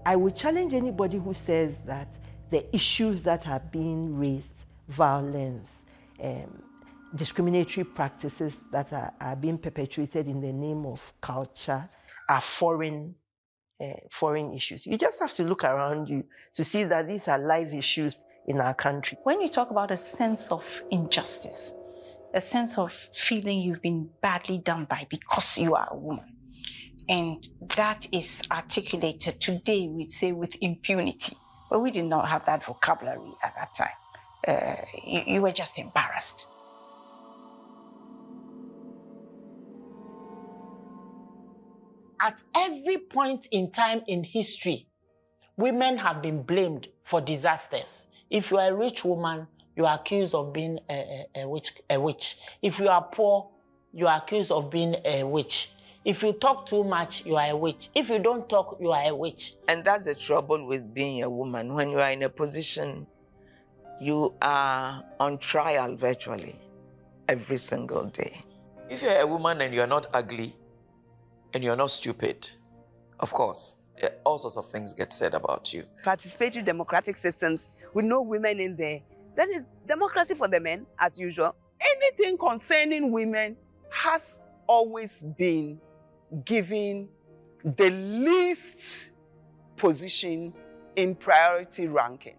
I would challenge anybody who says that the issues that are being raised, violence, discriminatory practices that are being perpetuated in the name of culture, are foreign issues. You just have to look around you to see that these are live issues in our country. When you talk about a sense of injustice, a sense of feeling you've been badly done by because you are a woman, and that is articulated today, we'd say, with impunity. But we did not have that vocabulary at that time. You were just embarrassed. At every point in time in history, women have been blamed for disasters. If you are a rich woman, you are accused of being a witch. If you are poor, you are accused of being a witch. If you talk too much, you are a witch. If you don't talk, you are a witch. And that's the trouble with being a woman. When you are in a position, you are on trial virtually every single day. If you're a woman and you're not ugly and you're not stupid, of course, all sorts of things get said about you. Participatory democratic systems with no women in there. That is democracy for the men, as usual. Anything concerning women has always been given the least position in priority ranking.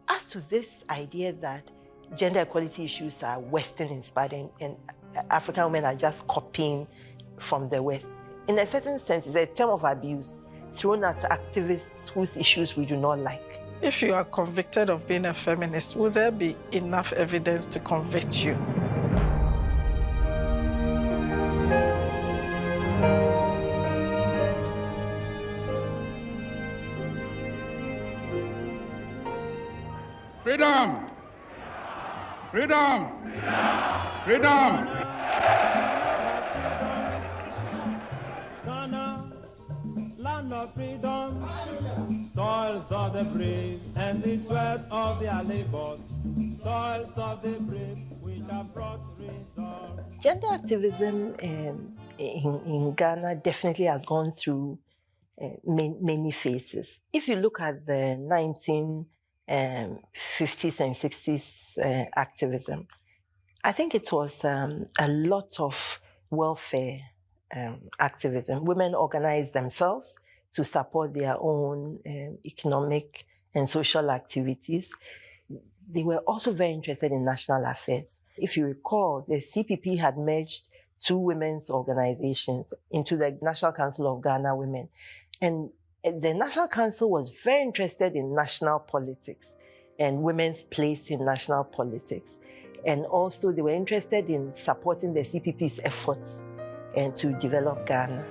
As to this idea that gender equality issues are Western inspired and African women are just copying from the West, in a certain sense, it's a term of abuse thrown at activists whose issues we do not like. If you are convicted of being a feminist, will there be enough evidence to convict you? Freedom! Freedom! Freedom! Ghana, land of freedom, toils of the brave and the sweat of their labors, toils of the brave which have brought results. Gender activism in Ghana definitely has gone through many phases. If you look at the 1950s and 60s activism, I think it was a lot of welfare activism. Women organized themselves to support their own economic and social activities. They were also very interested in national affairs. If you recall, the CPP had merged two women's organizations into the National Council of Ghana Women. And the National Council was very interested in national politics and women's place in national politics. And also they were interested in supporting the CPP's efforts and to develop Ghana.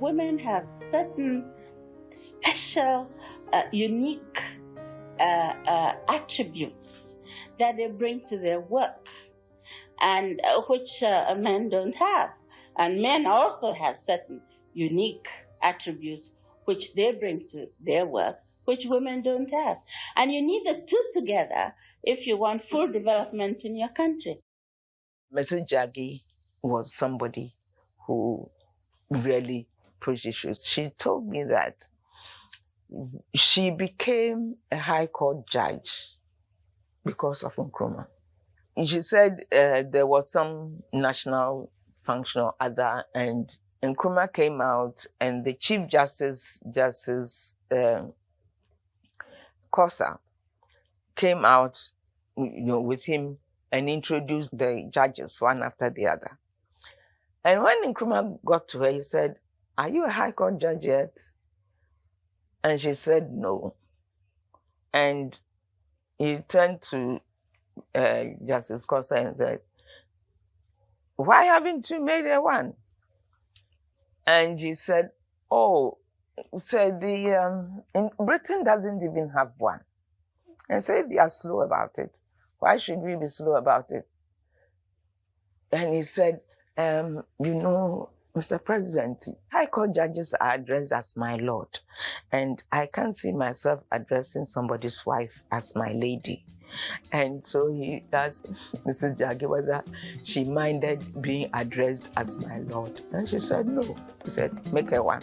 Women have certain special, unique attributes that they bring to their work, and which men don't have. And men also have certain unique attributes which they bring to their work, which women don't have. And you need the two together if you want full development in your country. Mrs. Jaggi was somebody who really pushed issues. She told me that she became a high court judge because of Nkrumah. She said there was some national function or other, and Nkrumah came out, and the Chief Justice, Kosa, came out, with him and introduced the judges one after the other. And when Nkrumah got to her, he said, "Are you a High Court judge yet?" And she said no. And he turned to Justice Kosa and said, "Why haven't you made a one?" And he said, in Britain doesn't even have one. And said, "They are slow about it. Why should we be slow about it?" And he said, Mr. President, High Court judges are addressed as my lord, and I can't see myself addressing somebody's wife as my lady. And so he asked Mrs. Jagge whether she minded being addressed as my lord. And she said no. He said, make her one.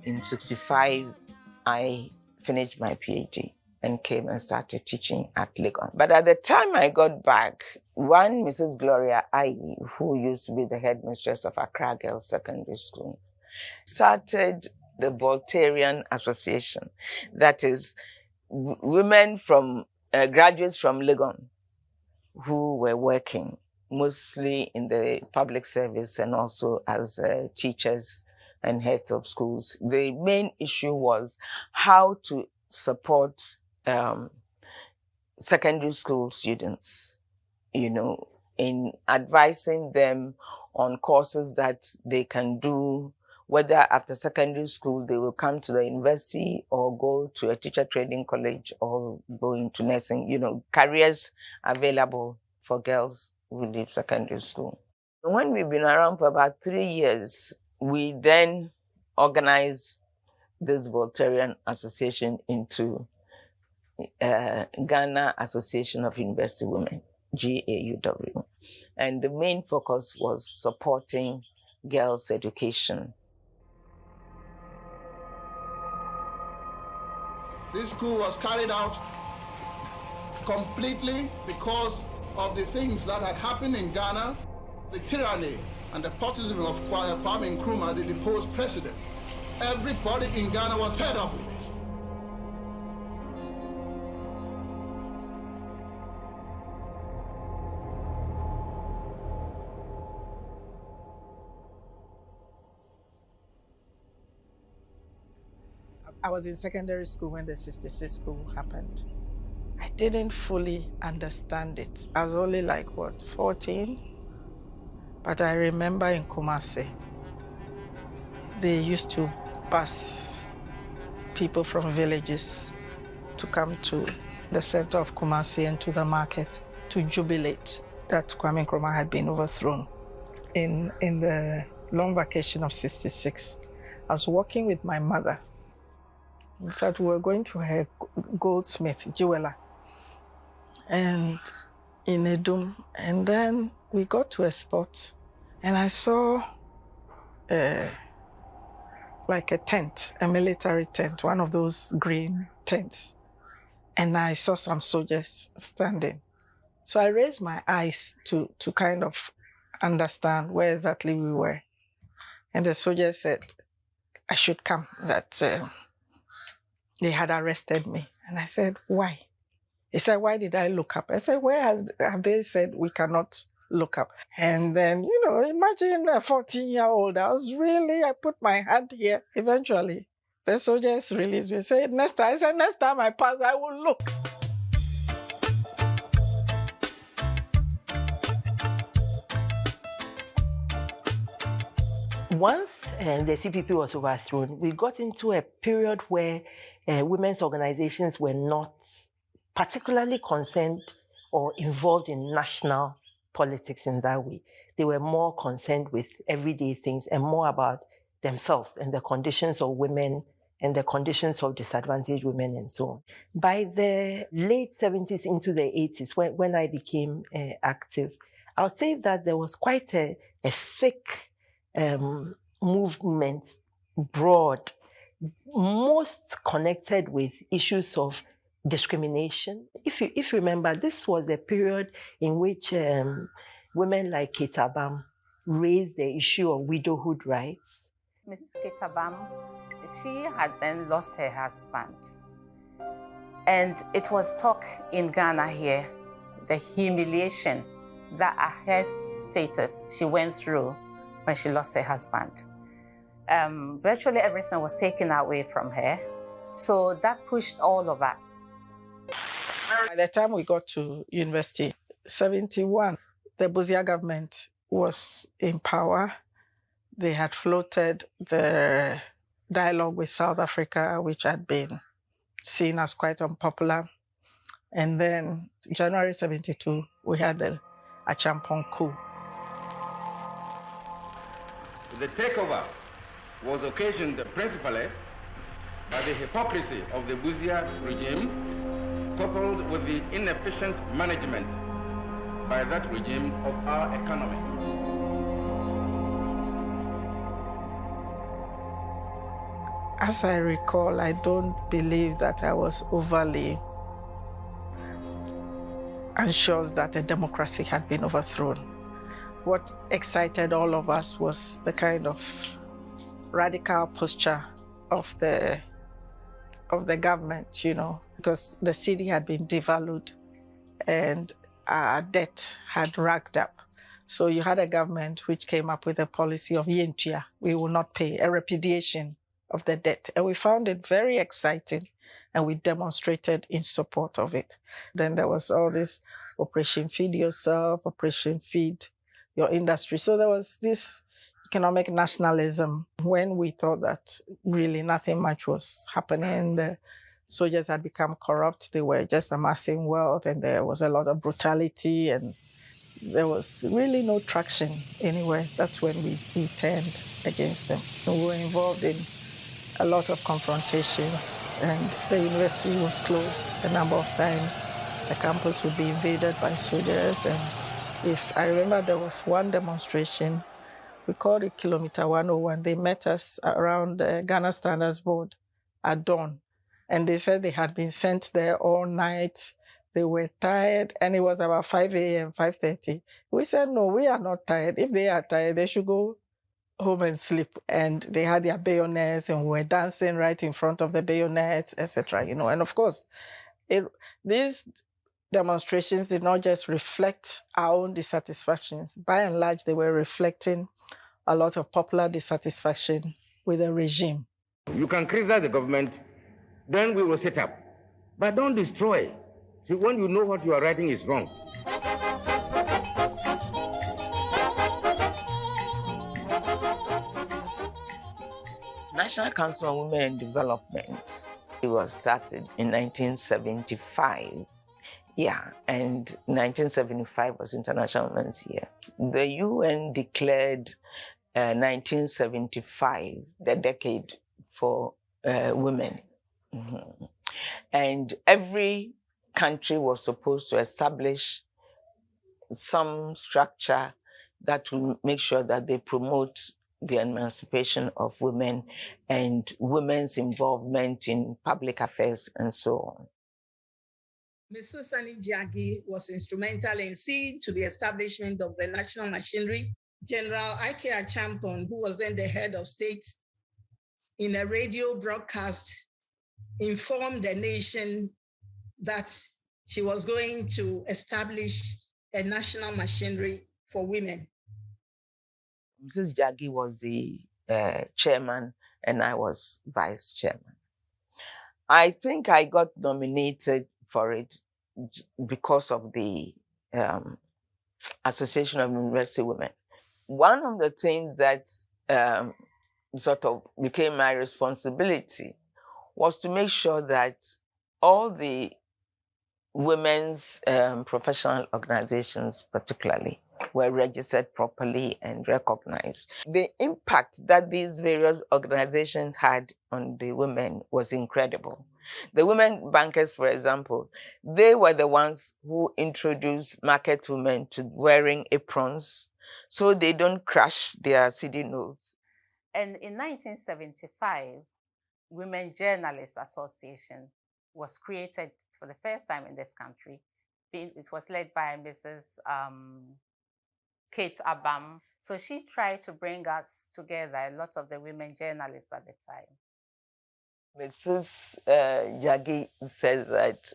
In 1965, I finished my PhD and came and started teaching at Legon. But at the time I got back, one Mrs. Gloria Aye, who used to be the headmistress of Accra Girls Secondary School, started the Voltairean Association. That is, women from graduates from Legon who were working mostly in the public service and also as teachers and heads of schools. The main issue was how to support secondary school students, in advising them on courses that they can do, whether after secondary school they will come to the university or go to a teacher training college or go into nursing, careers available for girls who leave secondary school. When we've been around for about 3 years, we then organized this Voltairean Association into Ghana Association of University Women, GAUW. And the main focus was supporting girls' education. This coup was carried out completely because of the things that had happened in Ghana, the tyranny and the despotism of Kwame Nkrumah, the deposed president. Everybody in Ghana was fed up with it. I was in secondary school when the 66 coup happened. I didn't fully understand it. I was only 14? But I remember in Kumasi, they used to bus people from villages to come to the center of Kumasi and to the market to jubilate that Kwame Nkrumah had been overthrown. In the long vacation of 66, I was walking with my mother. In fact, we were going to her goldsmith, jeweler, and in Edum. And then we got to a spot and I saw a tent, a military tent, one of those green tents. And I saw some soldiers standing. So I raised my eyes to kind of understand where exactly we were. And the soldier said, I should come, that they had arrested me. And I said, why? He said, why did I look up? I said, where have they said we cannot look up? And then, imagine a 14-year-old. I put my hand here. Eventually, the soldiers released me. I said, next time I pass, I will look. Once the CPP was overthrown, we got into a period where women's organizations were not particularly concerned or involved in national politics in that way. They were more concerned with everyday things and more about themselves and the conditions of women and the conditions of disadvantaged women and so on. By the late 70s into the 80s, when I became active, I would say that there was quite a thick movement, broad, most connected with issues of discrimination. If you remember, this was a period in which women like Ketabam raised the issue of widowhood rights. Mrs. Ketabam, she had then lost her husband. And it was talk in Ghana here, the humiliation that her status she went through when she lost her husband. Virtually everything was taken away from her. So that pushed all of us. By the time we got to university, 71, the Busia government was in power. They had floated the dialogue with South Africa, which had been seen as quite unpopular. And then January 72, we had the Achampong coup. The takeover was occasioned principally by the hypocrisy of the Busia regime, coupled with the inefficient management by that regime of our economy. As I recall, I don't believe that I was overly anxious that a democracy had been overthrown. What excited all of us was the kind of radical posture of the government, because the city had been devalued and our debt had racked up. So you had a government which came up with a policy of yentia, we will not pay, a repudiation of the debt. And we found it very exciting and we demonstrated in support of it. Then there was all this Operation Feed Yourself, Operation Feed Your Industry. So there was this economic nationalism when we thought that really nothing much was happening. The soldiers had become corrupt. They were just amassing wealth and there was a lot of brutality and there was really no traction anywhere. That's when we turned against them. We were involved in a lot of confrontations and the university was closed a number of times. The campus would be invaded by soldiers. And if I remember, there was one demonstration, we called it Kilometer 101. They met us around the Ghana Standards Board at dawn. And they said they had been sent there all night. They were tired, and it was about 5 a.m., 5:30. We said, no, we are not tired. If they are tired, they should go home and sleep. And they had their bayonets, and we were dancing right in front of the bayonets, etc. And of course, these demonstrations did not just reflect our own dissatisfactions. By and large, they were reflecting a lot of popular dissatisfaction with the regime. You can criticize the government, then we will sit up. But don't destroy. See, when you know what you are writing is wrong. National Council on Women and Development. It was started in 1975. And 1975 was International Women's Year. The UN declared 1975 the decade for women. Mm-hmm. And every country was supposed to establish some structure that will make sure that they promote the emancipation of women and women's involvement in public affairs and so on. Mrs. Sani Jagi was instrumental in seeing to the establishment of the national machinery. General Ike Achampong, who was then the head of state, in a radio broadcast, informed the nation that she was going to establish a national machinery for women. Mrs. Jagi was the chairman and I was vice chairman. I think I got nominated for it because of the Association of University Women. One of the things that sort of became my responsibility was to make sure that all the women's professional organizations particularly were registered properly and recognized. The impact that these various organizations had on the women was incredible. The women bankers, for example, they were the ones who introduced market women to wearing aprons so they don't crash their CD notes. And in 1975, Women Journalists Association was created for the first time in this country. It was led by Mrs. Kate Abam. So she tried to bring us together, a lot of the women journalists at the time. Mrs. Jagi said that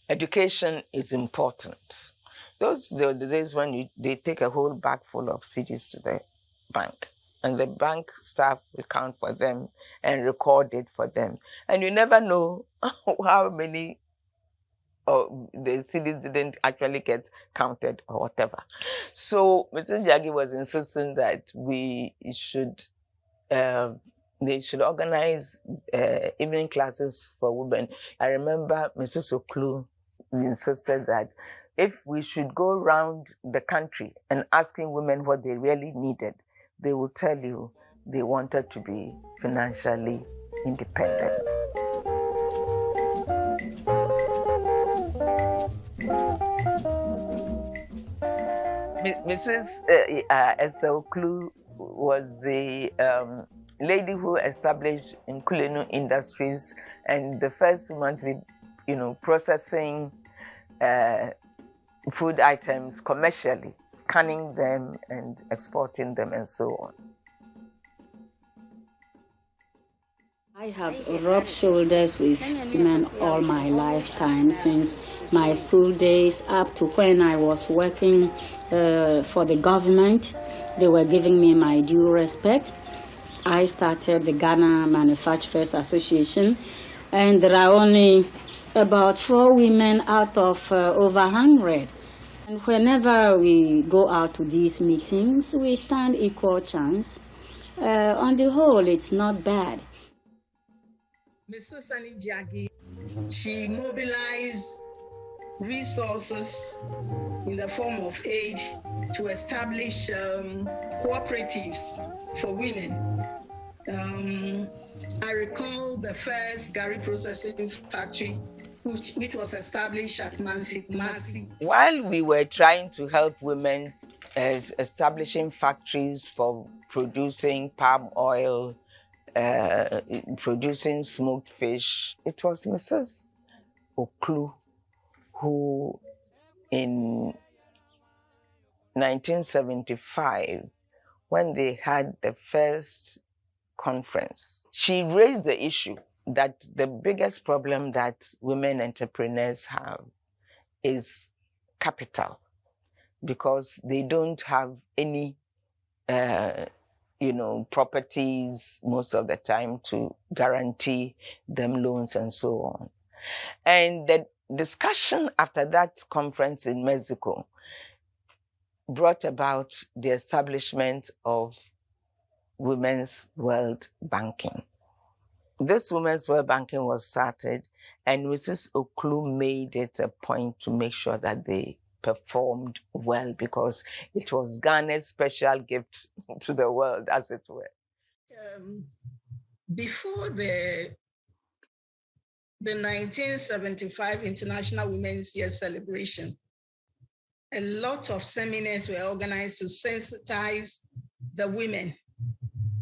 education is important. Those are the days when they take a whole bag full of CDs to the bank. and the bank staff will count for them and record it for them. And you never know how many the cedis didn't actually get counted or whatever. So Mrs. Jaggi was insisting that they should organize evening classes for women. I remember Mrs. Oklu insisted that if we should go around the country and asking women what they really needed, they will tell you they wanted to be financially independent. Mrs. Aseye Tamakloe was the lady who established Nkulenu Industries and the first woman to be, processing food items commercially, canning them and exporting them and so on. I have rubbed shoulders with women all my lifetime, since my school days up to when I was working for the government. They were giving me my due respect. I started the Ghana Manufacturers Association, and there are only about 4 women out of over 100. And whenever we go out to these meetings, we stand equal chance. On the whole, it's not bad. Mrs. Aseye Jaggi, she mobilized resources in the form of aid to establish cooperatives for women. I recall the first Gari processing factory, which was established at Manfik. While we were trying to help women establishing factories for producing palm oil, producing smoked fish, it was Mrs. Oklu who, in 1975, when they had the first conference, she raised the issue that the biggest problem that women entrepreneurs have is capital, because they don't have any properties most of the time to guarantee them loans and so on. And the discussion after that conference in Mexico brought about the establishment of Women's World Banking. This Women's World Banking was started, and Mrs. Oklu made it a point to make sure that they performed well, because it was Ghana's special gift to the world, as it were. Before the 1975 International Women's Year celebration, a lot of seminars were organized to sensitize the women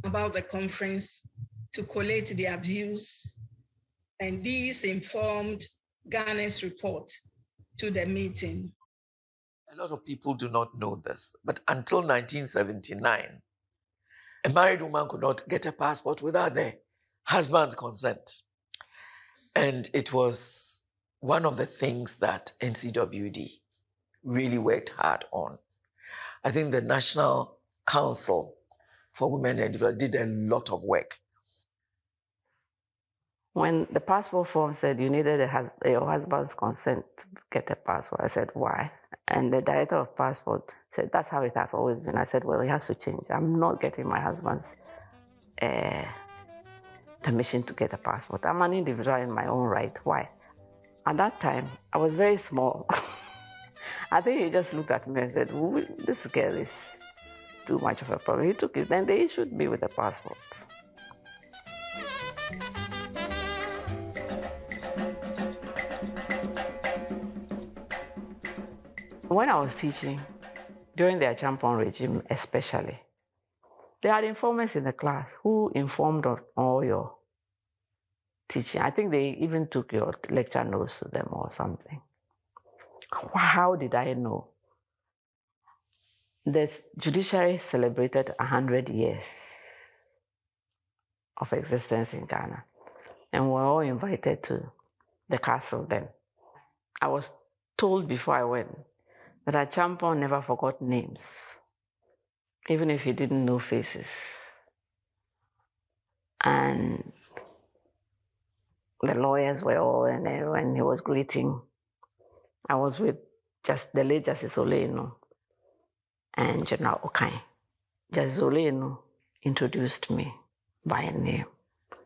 about the conference, to collate their views, and these informed Ghana's report to the meeting. A lot of people do not know this, but until 1979, a married woman could not get a passport without their husband's consent. And it was one of the things that ncwd really worked hard on. I think the National Council for Women and Editoral did a lot of work. When the passport form said you needed your husband's consent to get a passport, I said, why? And the director of passport said, that's how it has always been. I said, well, it has to change. I'm not getting my husband's permission to get a passport. I'm an individual in my own right. Why? At that time, I was very small. I think he just looked at me and said, this girl is too much of a problem. He took it. Then they issued me with a passport. When I was teaching, during the Achampon regime especially, they had informants in the class who informed on all your teaching. I think they even took your lecture notes to them or something. How did I know? The judiciary celebrated 100 years of existence in Ghana, and we were all invited to the castle then. I was told before I went that Achampon never forgot names, even if he didn't know faces. And the lawyers were all in there when he was greeting. I was with just the late Justice Oleno and General Okai. Justice Oleno introduced me by name.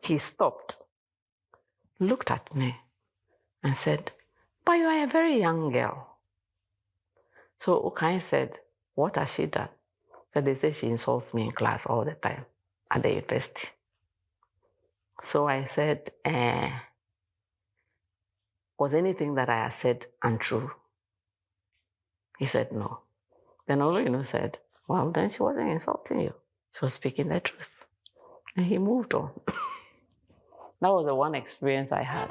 He stopped, looked at me, and said, "But you are a very young girl." So Okai said, "What has she done?" So they say she insults me in class all the time at the university. So I said, "Was anything that I had said untrue?" He said, "No." Then Oleno said, "Well, then she wasn't insulting you. She was speaking the truth." And he moved on. That was the one experience I had.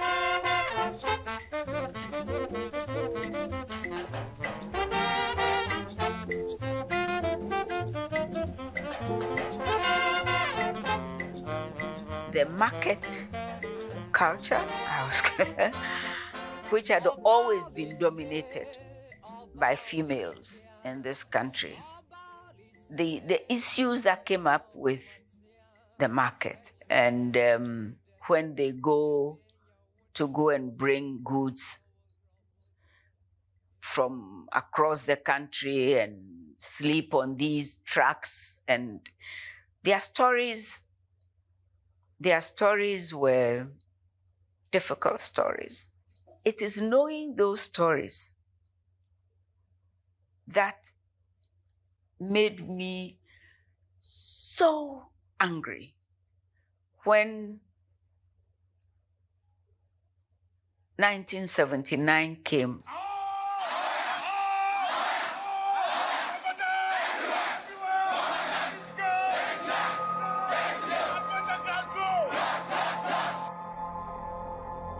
The market culture, which had always been dominated by females in this country. The issues that came up with the market, and when they go and bring goods from across the country and sleep on these trucks, and their stories were difficult stories. It is knowing those stories that made me so angry when 1979 came.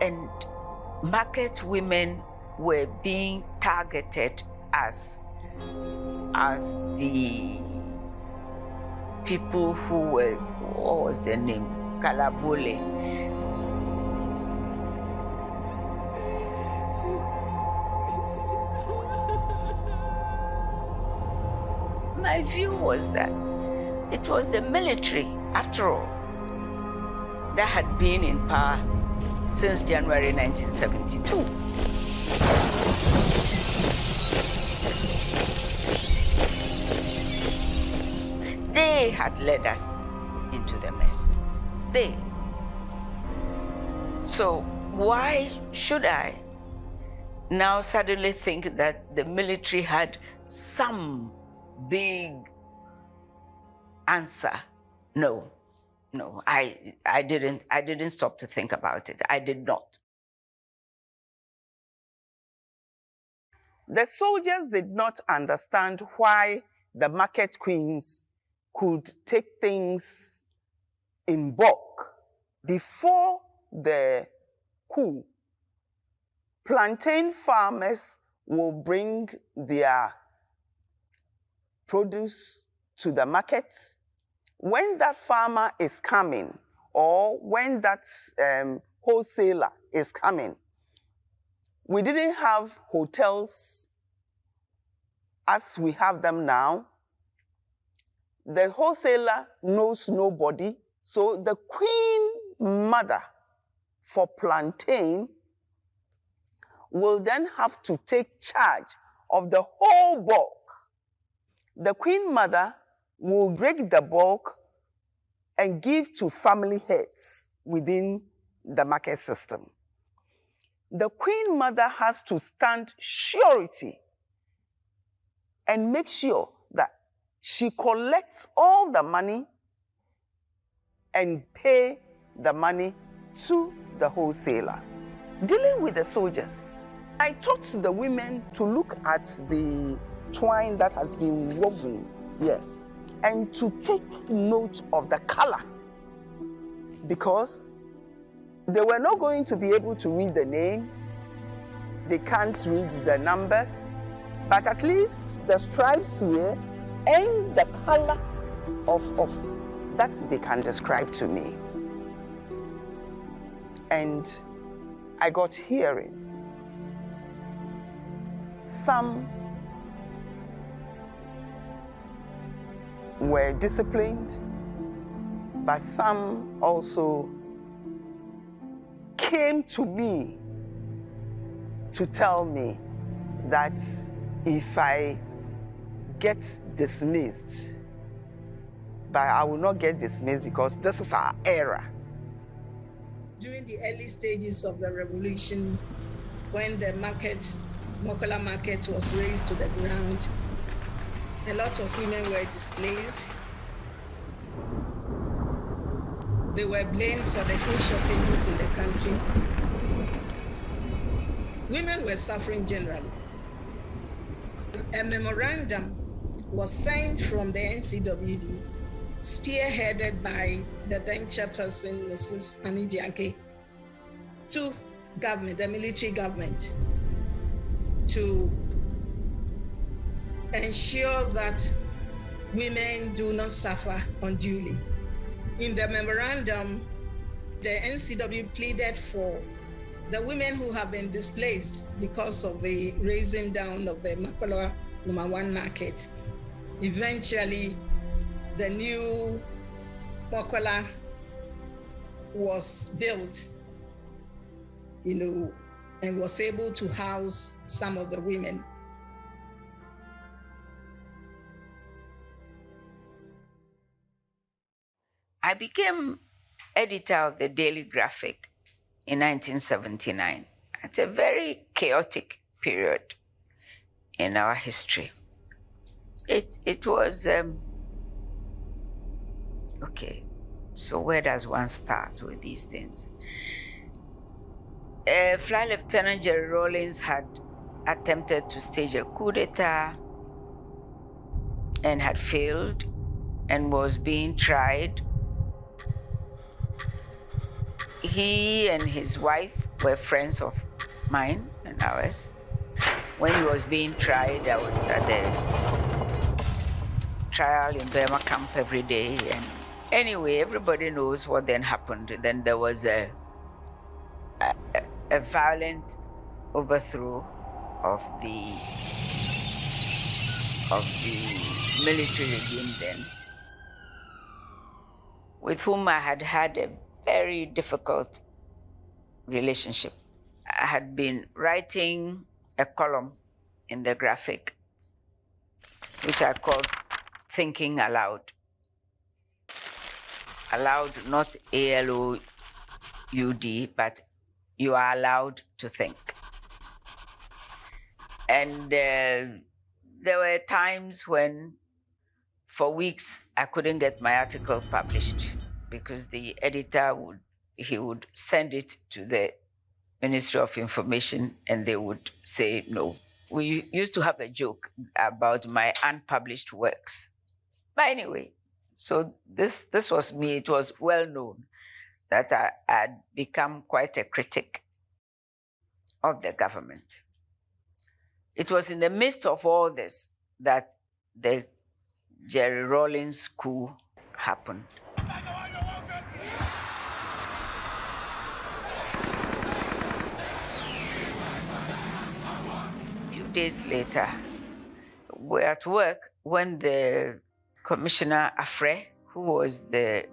And market women were being targeted as the people who were, what was their name? Kalabole. My view was that it was the military, after all, that had been in power since January 1972. They had led us into the mess. So why should I now suddenly think that the military had some big answer? No, I didn't stop to think about it. I did not. The soldiers did not understand why the market queens could take things in bulk. Before the coup, plantain farmers will bring their produce to the markets. When that farmer is coming, or when that wholesaler is coming, we didn't have hotels as we have them now. The wholesaler knows nobody, so the queen mother for plantain will then have to take charge of the whole bulk. The queen mother will break the bulk and give to family heads within the market system. The queen mother has to stand surety and make sure that she collects all the money and pay the money to the wholesaler. Dealing with the soldiers, I taught the women to look at the twine that has been woven, yes, and to take note of the color, because they were not going to be able to read the names. They can't read the numbers, but at least the stripes here and the color of that they can describe to me. And I got hearing. Some were disciplined, but some also came to me to tell me that if I get dismissed, but I will not get dismissed because this is our era. During the early stages of the revolution, when the Mokola market was razed to the ground, a lot of women were displaced. They were blamed for the food shortages in the country. Women were suffering generally. A memorandum was signed from the ncwd, spearheaded by the then chairperson, Mrs. Annie Diake, to government, the military government, to ensure that women do not suffer unduly. In the memorandum, the NCW pleaded for the women who have been displaced because of the raising down of the Mokola number 1 market. Eventually, the new Mokola was built, and was able to house some of the women. I became editor of the Daily Graphic in 1979. It's a very chaotic period in our history. It was, okay, so where does one start with these things? Flight Lieutenant Jerry Rawlings had attempted to stage a coup d'etat and had failed and was being tried. He and his wife were friends of mine and ours. When he was being tried, I was at the trial in Burma camp every day. And anyway, everybody knows what then happened. Then there was a violent overthrow of the military regime then, with whom I had had a very difficult relationship. I had been writing a column in the Graphic, which I called Thinking Aloud. Aloud, not A-L-O-U-D, but you are allowed to think. And there were times when, for weeks, I couldn't get my article published because the editor would send it to the Ministry of Information and they would say no. We used to have a joke about my unpublished works. But anyway, so this was me. It was well known that I had become quite a critic of the government. It was in the midst of all this that the Jerry Rawlings coup happened. A few days later, we were at work when the Commissioner Afre, who was the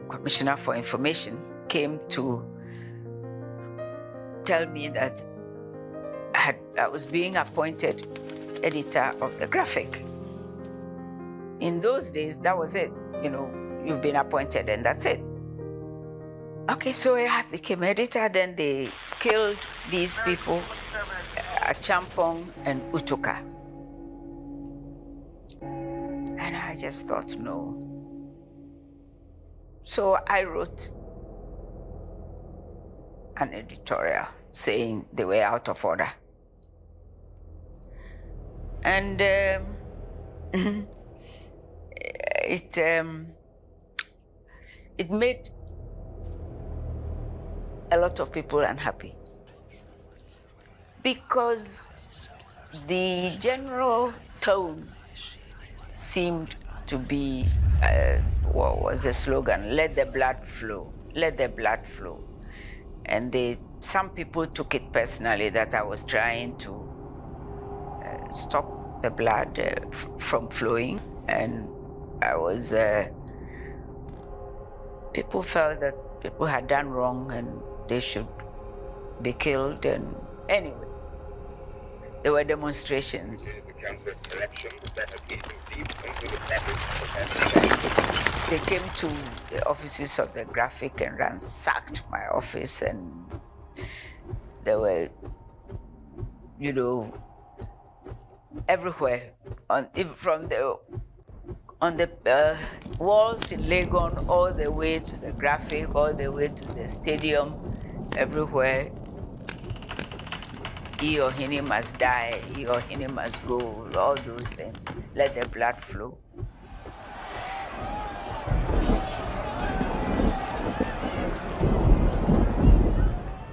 Commissioner for Information, came to tell me that I was being appointed editor of the Graphic. In those days, that was it. You've been appointed and that's it. Okay, so I became editor. Then they killed these people, Achampong and Utuka. And I just thought, no. So I wrote an editorial saying they were out of order. And it made a lot of people unhappy because the general tone seemed to be, what was the slogan? Let the blood flow, let the blood flow. And some people took it personally that I was trying to stop the blood from flowing. And I was, people felt that people had done wrong and they should be killed. And anyway, there were demonstrations. They came to the offices of the Graphic and ransacked my office, and there were, you know, everywhere, on the walls in Legon, all the way to the Graphic, all the way to the stadium, everywhere. He or he must die, he or he must go, all those things. Let the blood flow.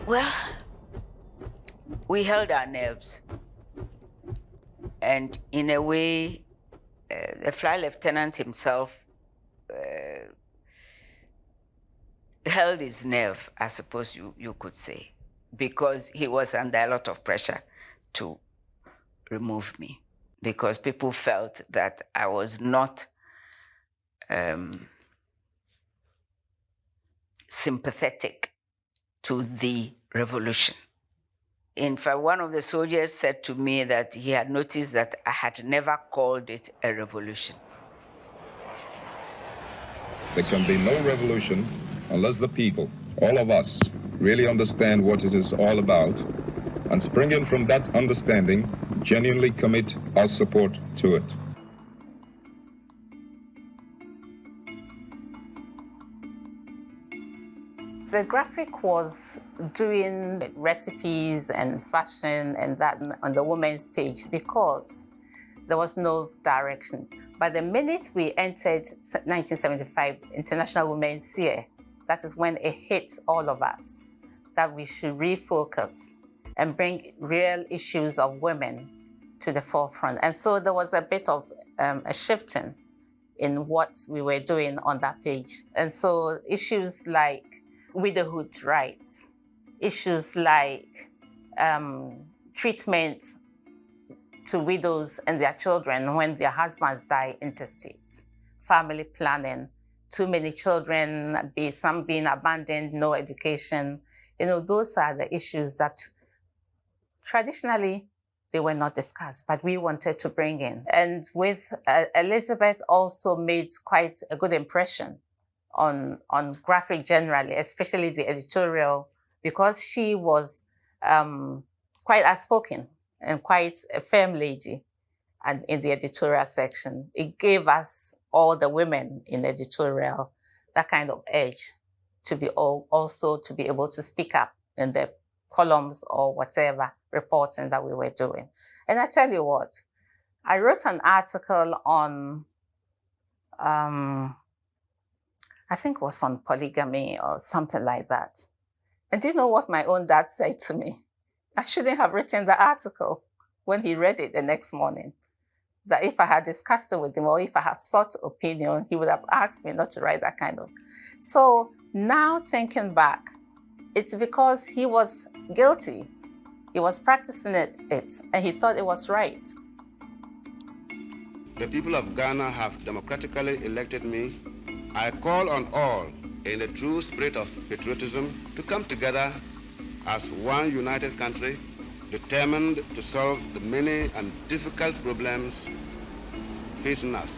Well, we held our nerves. And in a way, the flight lieutenant himself held his nerve, I suppose you could say, because he was under a lot of pressure to remove me, because people felt that I was not sympathetic to the revolution. In fact, one of the soldiers said to me that he had noticed that I had never called it a revolution. There can be no revolution unless the people, all of us, really understand what it is all about, and springing from that understanding, genuinely commit our support to it. The Graphic was doing recipes and fashion and that on the women's page because there was no direction. But the minute we entered 1975 International Women's Year, that is when it hit all of us that we should refocus and bring real issues of women to the forefront. And so there was a bit of a shifting in what we were doing on that page. And so issues like widowhood rights, issues like treatment to widows and their children when their husbands die interstate, family planning, too many children, some being abandoned, no education. You know, those are the issues that traditionally they were not discussed, but we wanted to bring in. And with Elizabeth also made quite a good impression on Graphic generally, especially the editorial, because she was quite outspoken and quite a firm lady and in the editorial section. It gave us, all the women in editorial, that kind of edge to be also to be able to speak up in the columns or whatever reporting that we were doing. And I tell you what, I wrote an article on, I think it was on polygamy or something like that. And do you know what my own dad said to me? I shouldn't have written the article when he read it the next morning. That if I had discussed it with him or if I had sought opinion, he would have asked me not to write that kind of. So now thinking back, it's because he was guilty. He was practicing it and he thought it was right. The people of Ghana have democratically elected me. I call on all, in the true spirit of patriotism, to come together as one united country, determined to solve the many and difficult problems facing us.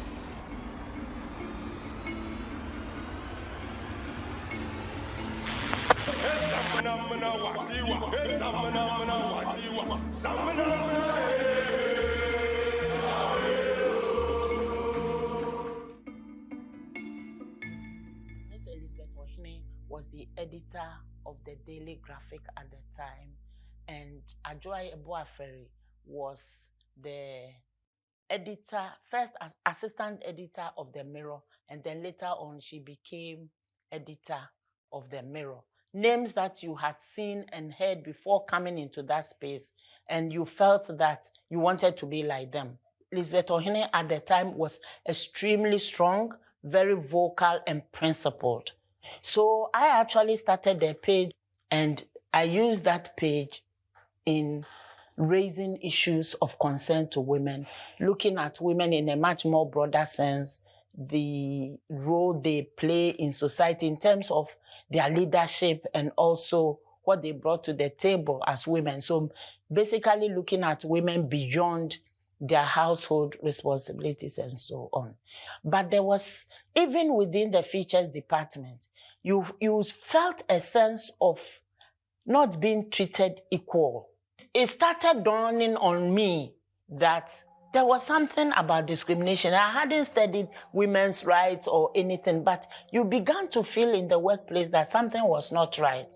Was the editor of the Daily Graphic at the time, and Adwoa Eboaferi was the editor, first as assistant editor of the Mirror, and then later on she became editor of the Mirror. Names that you had seen and heard before coming into that space, and you felt that you wanted to be like them. Elizabeth Ohene at the time was extremely strong, very vocal and principled. So I actually started the page, and I used that page in raising issues of concern to women, looking at women in a much more broader sense, the role they play in society in terms of their leadership and also what they brought to the table as women. So basically looking at women beyond their household responsibilities and so on. But there was, even within the features department, you felt a sense of not being treated equal. It started dawning on me that there was something about discrimination. I hadn't studied women's rights or anything, but you began to feel in the workplace that something was not right.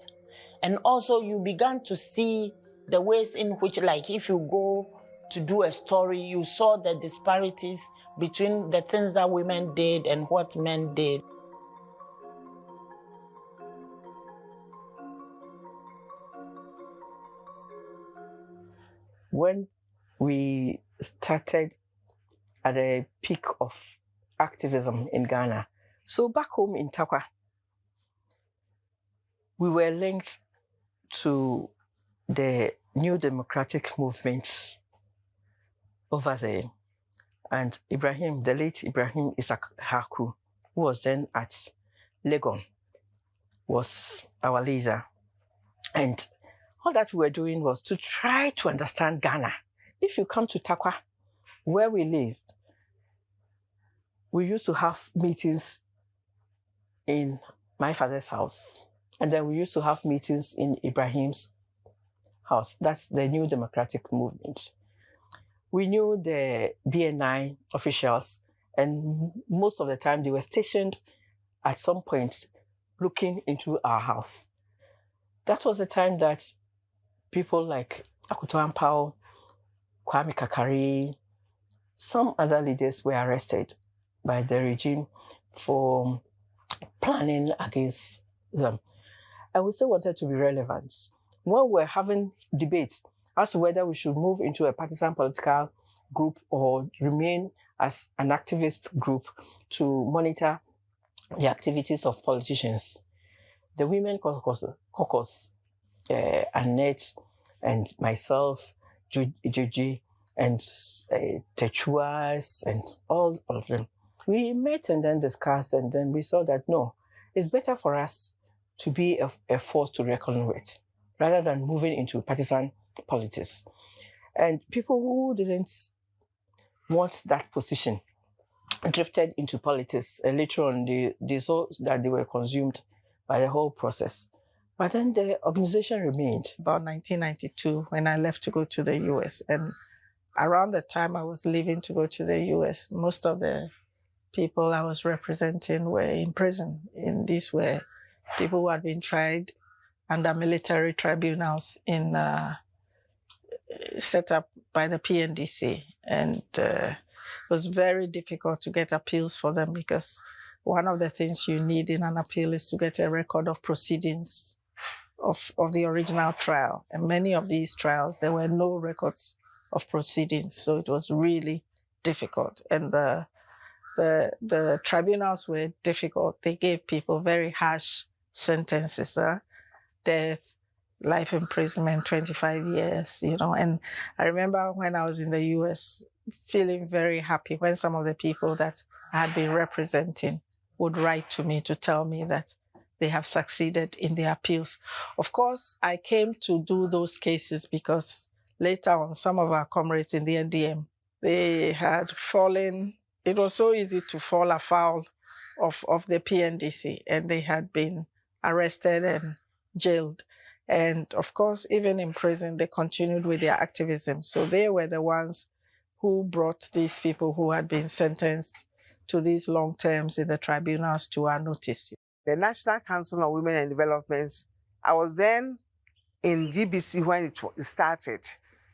And also you began to see the ways in which, like if you go to do a story, you saw the disparities between the things that women did and what men did. When we started at the peak of activism in Ghana, so back home in Takwa, we were linked to the new democratic movements over there. And Ibrahim, the late Ibrahim Isaac Haku, who was then at Legon, was our leader. And all that we were doing was to try to understand Ghana. If you come to Takwa, where we lived, we used to have meetings in my father's house. And then we used to have meetings in Ibrahim's house. That's the new democratic movement. We knew the BNI officials, and most of the time they were stationed at some point looking into our house. That was the time that people like Akuto Ampao, Kwame Kakari, some other leaders were arrested by the regime for planning against them. And we still wanted to be relevant. When we were having debates as to whether we should move into a partisan political group or remain as an activist group to monitor the activities of politicians, the Women Caucus, Annette and myself, Juji, and Techuas, and all of them, we met and then discussed, and then we saw that no, it's better for us to be a force to reckon with, rather than moving into partisan politics. And people who didn't want that position drifted into politics, and later on they saw that they were consumed by the whole process. But then the organization remained. About 1992, when I left to go to the US, and around the time I was leaving to go to the US, most of the people I was representing were in prison. And these were people who had been tried under military tribunals in set up by the PNDC. And it was very difficult to get appeals for them, because one of the things you need in an appeal is to get a record of proceedings of the original trial. And many of these trials, there were no records of proceedings. So it was really difficult. And the tribunals were difficult. They gave people very harsh sentences, death, life imprisonment, 25 years, And I remember when I was in the US, feeling very happy when some of the people that I had been representing would write to me to tell me that they have succeeded in their appeals. Of course, I came to do those cases because later on, some of our comrades in the NDM, they had fallen. It was so easy to fall afoul of the PNDC, and they had been arrested and jailed. And of course, even in prison, they continued with their activism. So they were the ones who brought these people who had been sentenced to these long terms in the tribunals to our notice. The National Council on Women and Development, I was then in GBC when it started.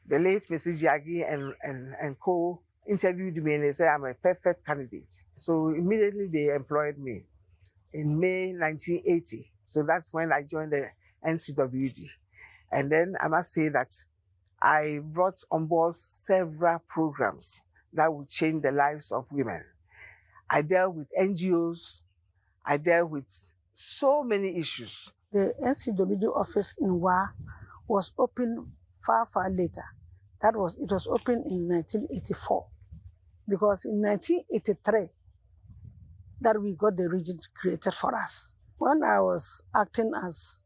The late Mrs. Jagi and co interviewed me, and they said I'm a perfect candidate. So immediately they employed me in May 1980. So that's when I joined the ncwd. And then I must say that I brought on board several programs that would change the lives of women. I dealt with NGOs, I dealt with so many issues. The ncwd office in Wa was opened far, far later. It was opened in 1984. Because in 1983, that we got the region created for us. When I was acting as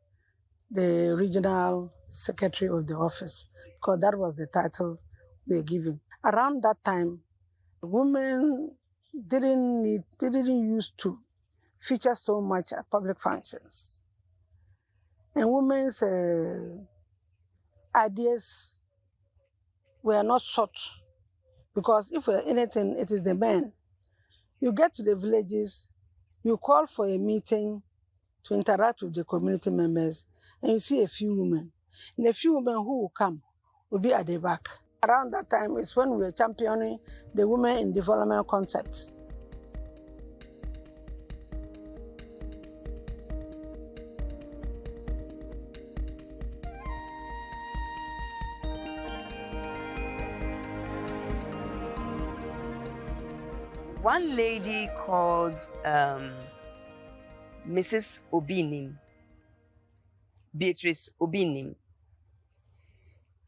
the regional secretary of the office, because that was the title we were given. Around that time, women didn't used to feature so much at public functions. And women's ideas were not sought, because if anything, it is the men. You get to the villages, you call for a meeting to interact with the community members, and you see a few women. And a few women who will come will be at the back. Around that time is when we were championing the women in development concepts. One lady called Mrs. Obinim, Beatrice Obinim,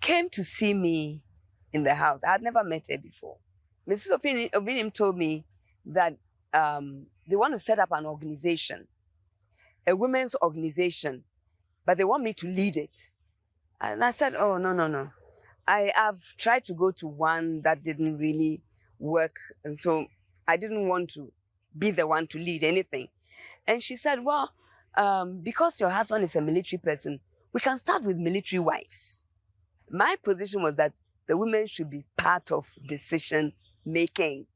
came to see me in the house. I had never met her before. Mrs. Obinim told me that they want to set up an organization, a women's organization, but they want me to lead it. And I said, oh, no. I have tried to go to one that didn't really work, and so I didn't want to be the one to lead anything. And she said, well, because your husband is a military person, we can start with military wives. My position was that the women should be part of decision making.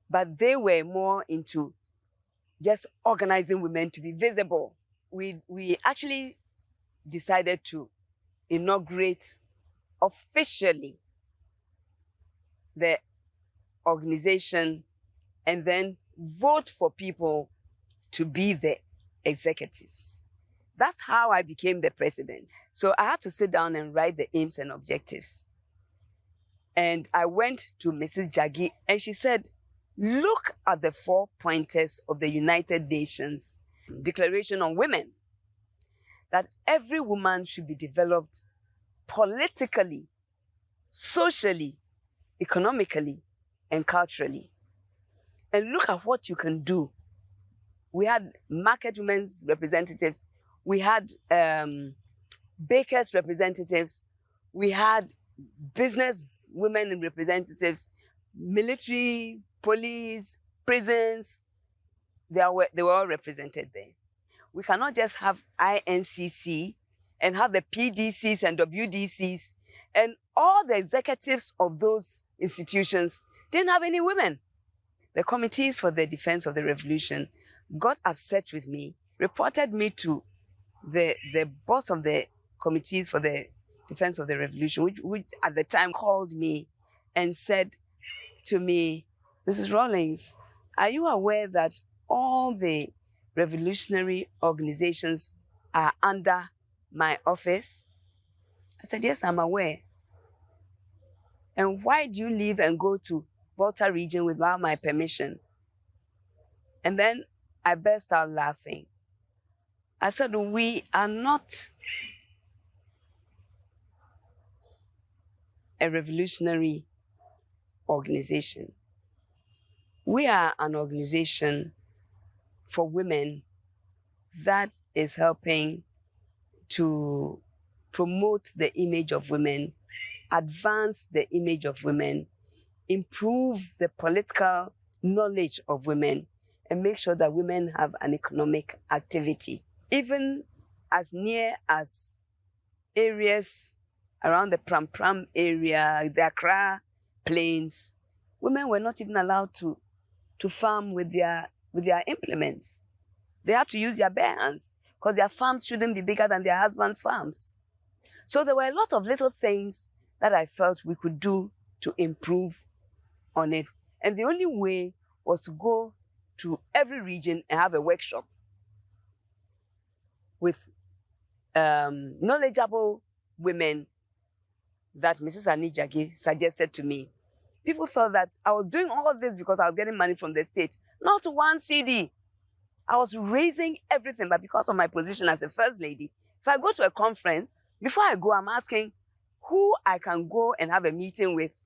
But they were more into just organizing women to be visible. We actually decided to inaugurate officially the organization and then vote for people to be the executives. That's how I became the president. So I had to sit down and write the aims and objectives. And I went to Mrs. Jaggi and she said, look at the 4 pointers of the United Nations Declaration on Women, that every woman should be developed politically, socially, economically, and culturally. And look at what you can do. We had market women's representatives, we had bakers representatives, we had business women representatives, military, police, prisons, they were all represented there. We cannot just have INCC and have the PDCs and WDCs and all the executives of those institutions didn't have any women. The committees for the defense of the revolution got upset with me, reported me to the boss of the committees for the defense of the revolution, which at the time called me and said to me, Mrs. Rawlings, are you aware that all the revolutionary organizations are under my office? I said, yes, I'm aware. And why do you leave and go to Volta region without my permission? And then I burst out laughing. I said, we are not a revolutionary organization. We are an organization for women that is helping to promote the image of women, advance the image of women, improve the political knowledge of women, and make sure that women have an economic activity. Even as near as areas around the Pram Pram area, the Accra plains, women were not even allowed to farm with their implements. They had to use their bare hands because their farms shouldn't be bigger than their husbands' farms. So there were a lot of little things that I felt we could do to improve on it. And the only way was to go to every region and have a workshop with knowledgeable women that Mrs. Aseye Jaggi suggested to me. People thought that I was doing all of this because I was getting money from the state. Not one CD. I was raising everything, but because of my position as a first lady, if I go to a conference, before I go, I'm asking who I can go and have a meeting with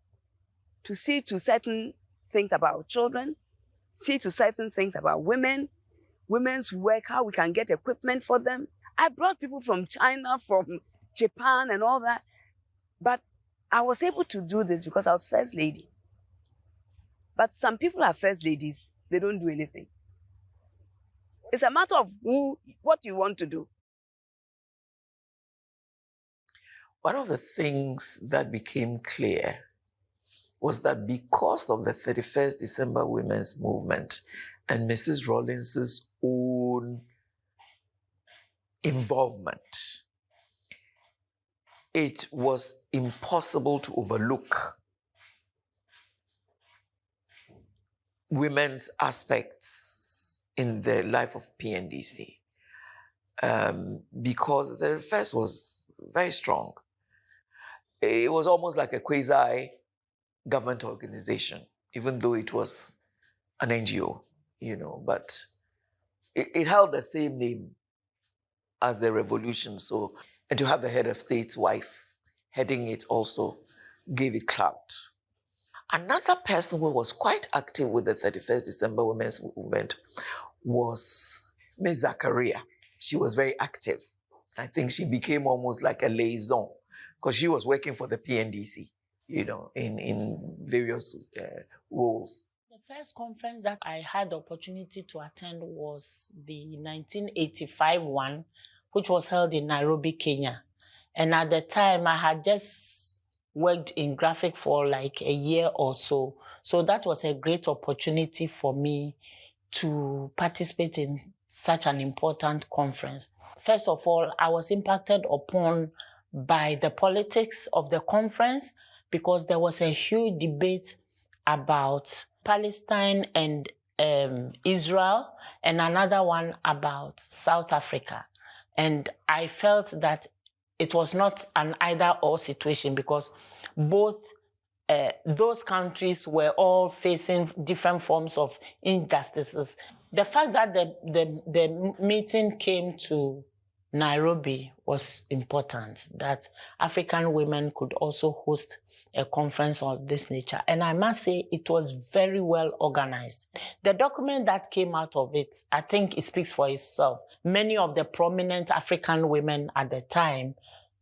to see to certain things about children, see to certain things about women, women's work, how we can get equipment for them. I brought people from China, from Japan and all that. But I was able to do this because I was first lady. But some people are first ladies, they don't do anything. It's a matter of what you want to do. One of the things that became clear was that because of the 31st December Women's Movement and Mrs. Rawlins's own involvement, it was impossible to overlook women's aspects in the life of PNDC, because the first was very strong. It was almost like a quasi-government organization, even though it was an NGO, but it held the same name as the revolution. So, and to have the head of state's wife heading it also gave it clout. Another person who was quite active with the 31st December Women's Movement was Ms. Zakaria. She was very active. I think she became almost like a liaison because she was working for the PNDC, in various roles. The first conference that I had the opportunity to attend was the 1985 one, which was held in Nairobi, Kenya. And at the time, I had just worked in graphic for like a year or so. So that was a great opportunity for me to participate in such an important conference. First of all, I was impacted upon by the politics of the conference because there was a huge debate about Palestine and Israel, and another one about South Africa. And I felt that it was not an either-or situation because both those countries were all facing different forms of injustices. The fact that the meeting came to Nairobi was important, that African women could also host a conference of this nature. And I must say it was very well organized. The document that came out of it, I think it speaks for itself. Many of the prominent African women at the time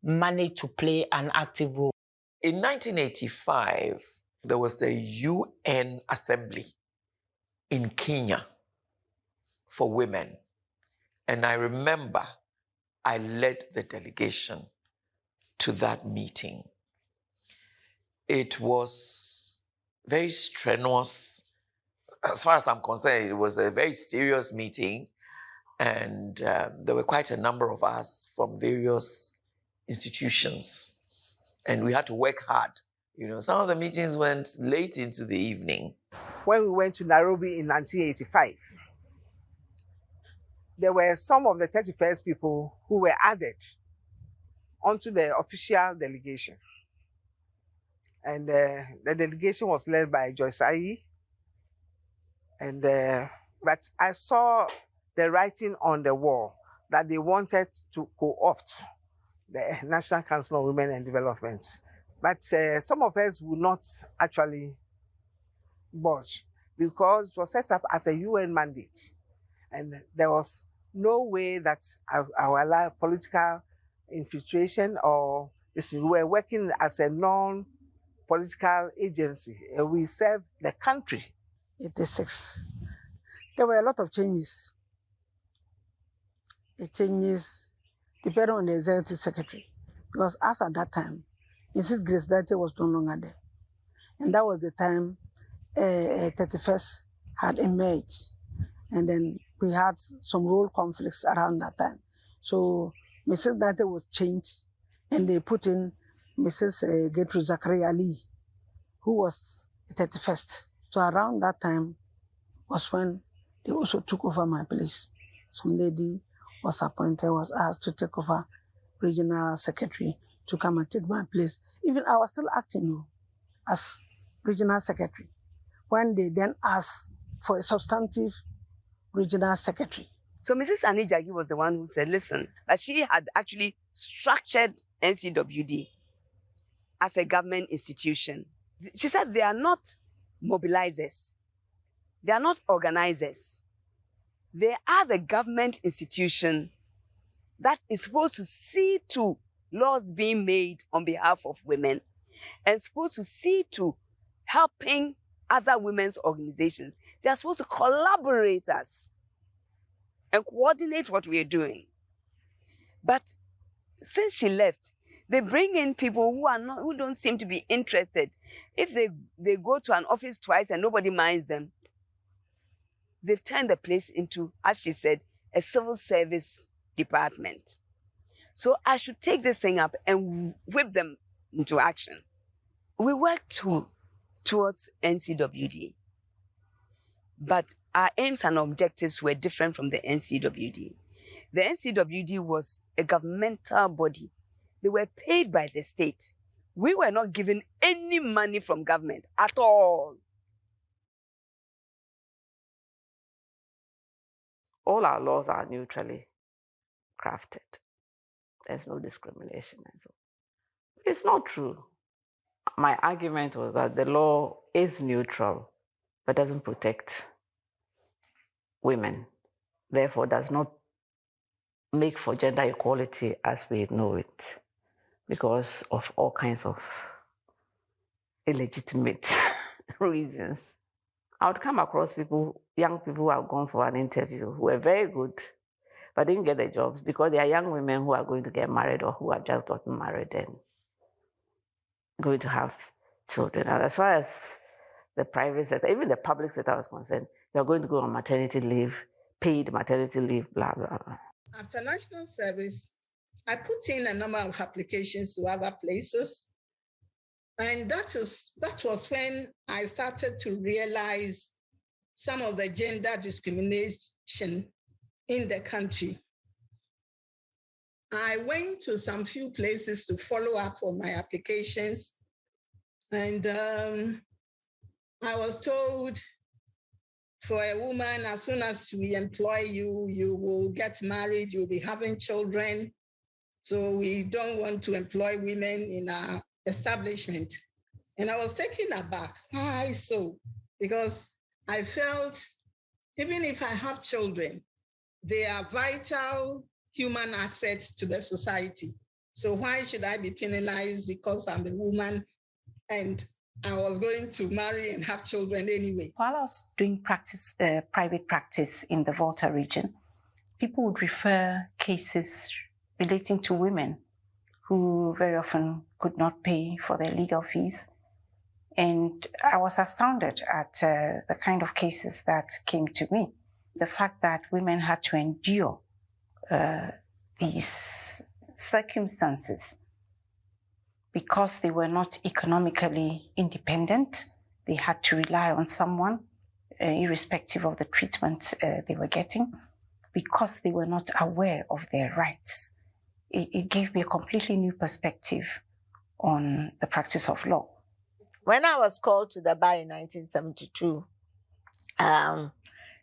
managed to play an active role. In 1985, there was the UN Assembly in Kenya for women. And I remember I led the delegation to that meeting. It was very strenuous. As far as I'm concerned, it was a very serious meeting. And there were quite a number of us from various institutions. And we had to work hard. Some of the meetings went late into the evening. When we went to Nairobi in 1985, there were some of the 31st people who were added onto the official delegation. And the delegation was led by Joyce Ayi. And but I saw the writing on the wall that they wanted to co-opt the National Council on Women and Development. But some of us would not actually budge because it was set up as a UN mandate. And there was no way that I would allow political infiltration or this. We were working as a non-political agency. We served the country. 86. There were a lot of changes. The changes depending on the executive secretary. Because as at that time, Mrs. Grace Date was no longer there. And that was the time 31st had emerged. And then we had some role conflicts around that time. So Mrs. Date was changed and they put in Mrs. Gertrude Zakaria Ali, who was 31st. So around that time was when they also took over my place. Some lady was appointed, was asked to take over regional secretary to come and take my place. Even I was still acting as regional secretary when they then asked for a substantive regional secretary. So Mrs. Anijagi was the one who said, listen, that she had actually structured NCWD as a government institution. She said they are not mobilizers. They are not organizers. They are the government institution that is supposed to see to laws being made on behalf of women and supposed to see to helping other women's organizations. They are supposed to collaborate us and coordinate what we are doing. But since she left, they bring in people who don't seem to be interested. If they go to an office twice and nobody minds them, they've turned the place into, as she said, a civil service department. So I should take this thing up and whip them into action. We worked towards ncwd, but our aims and objectives were different from the ncwd. The ncwd was a governmental body. They were paid by the state. We were not given any money from government at all. All our laws are neutrally crafted. There's no discrimination and so. It's not true. My argument was that the law is neutral, but doesn't protect women. Therefore, does not make for gender equality as we know it, because of all kinds of illegitimate reasons. I would come across people, young people who have gone for an interview who were very good, but didn't get the jobs because they are young women who are going to get married or who have just gotten married and going to have children. And as far as the private sector, even the public sector was concerned, you are going to go on maternity leave, paid maternity leave, blah, blah, blah. After national service, I put in a number of applications to other places. And that was when I started to realize some of the gender discrimination in the country. I went to some few places to follow up on my applications. And I was told, for a woman, as soon as we employ you, you will get married, you'll be having children. So we don't want to employ women in our establishment. And I was taken aback. Why so? Because I felt, even if I have children, they are vital human assets to the society. So why should I be penalized because I'm a woman and I was going to marry and have children anyway? While I was doing private practice in the Volta region, people would refer cases relating to women who very often could not pay for their legal fees. And I was astounded at the kind of cases that came to me. The fact that women had to endure these circumstances because they were not economically independent. They had to rely on someone, irrespective of the treatment they were getting, because they were not aware of their rights. It gave me a completely new perspective on the practice of law. When I was called to the bar in 1972,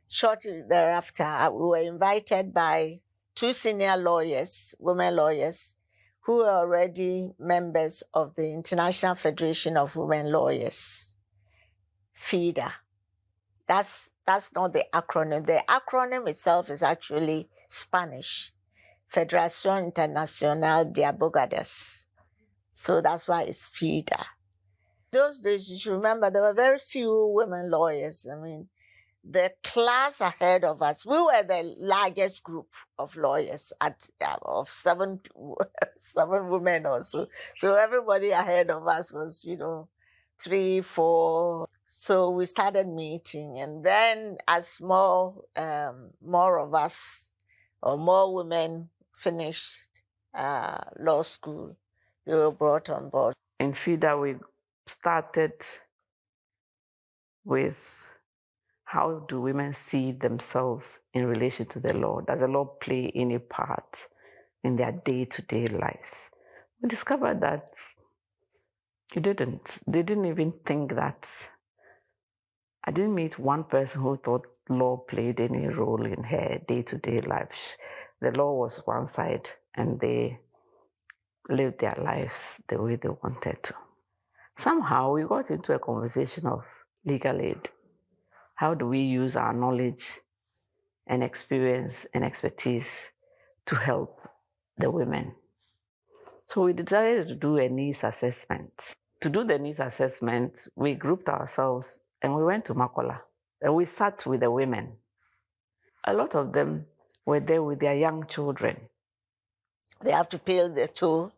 shortly thereafter, we were invited by two senior lawyers, women lawyers, who were already members of the International Federation of Women Lawyers, FIDA. That's not the acronym. The acronym itself is actually Spanish, Federación Internacional de Abogadas. So that's why it's FIDA. Those days, you should remember, there were very few women lawyers. I mean, the class ahead of us, we were the largest group of lawyers of seven women or so. So everybody ahead of us was, 3, 4. So we started meeting, and then as more of us or more women finished law school, they were brought on board. In FIDA, we started with how do women see themselves in relation to the law? Does the law play any part in their day-to-day lives? We discovered that it didn't. They didn't even think that. I didn't meet one person who thought law played any role in her day-to-day life. The law was one side, and they lived their lives the way they wanted to. Somehow we got into a conversation of legal aid. how do we use our knowledge and experience and expertise to help the women? So we decided to do a needs assessment. To do the needs assessment, we grouped ourselves and we went to Makola. And we sat with the women. A lot of them were there with their young children. They have to pay the toll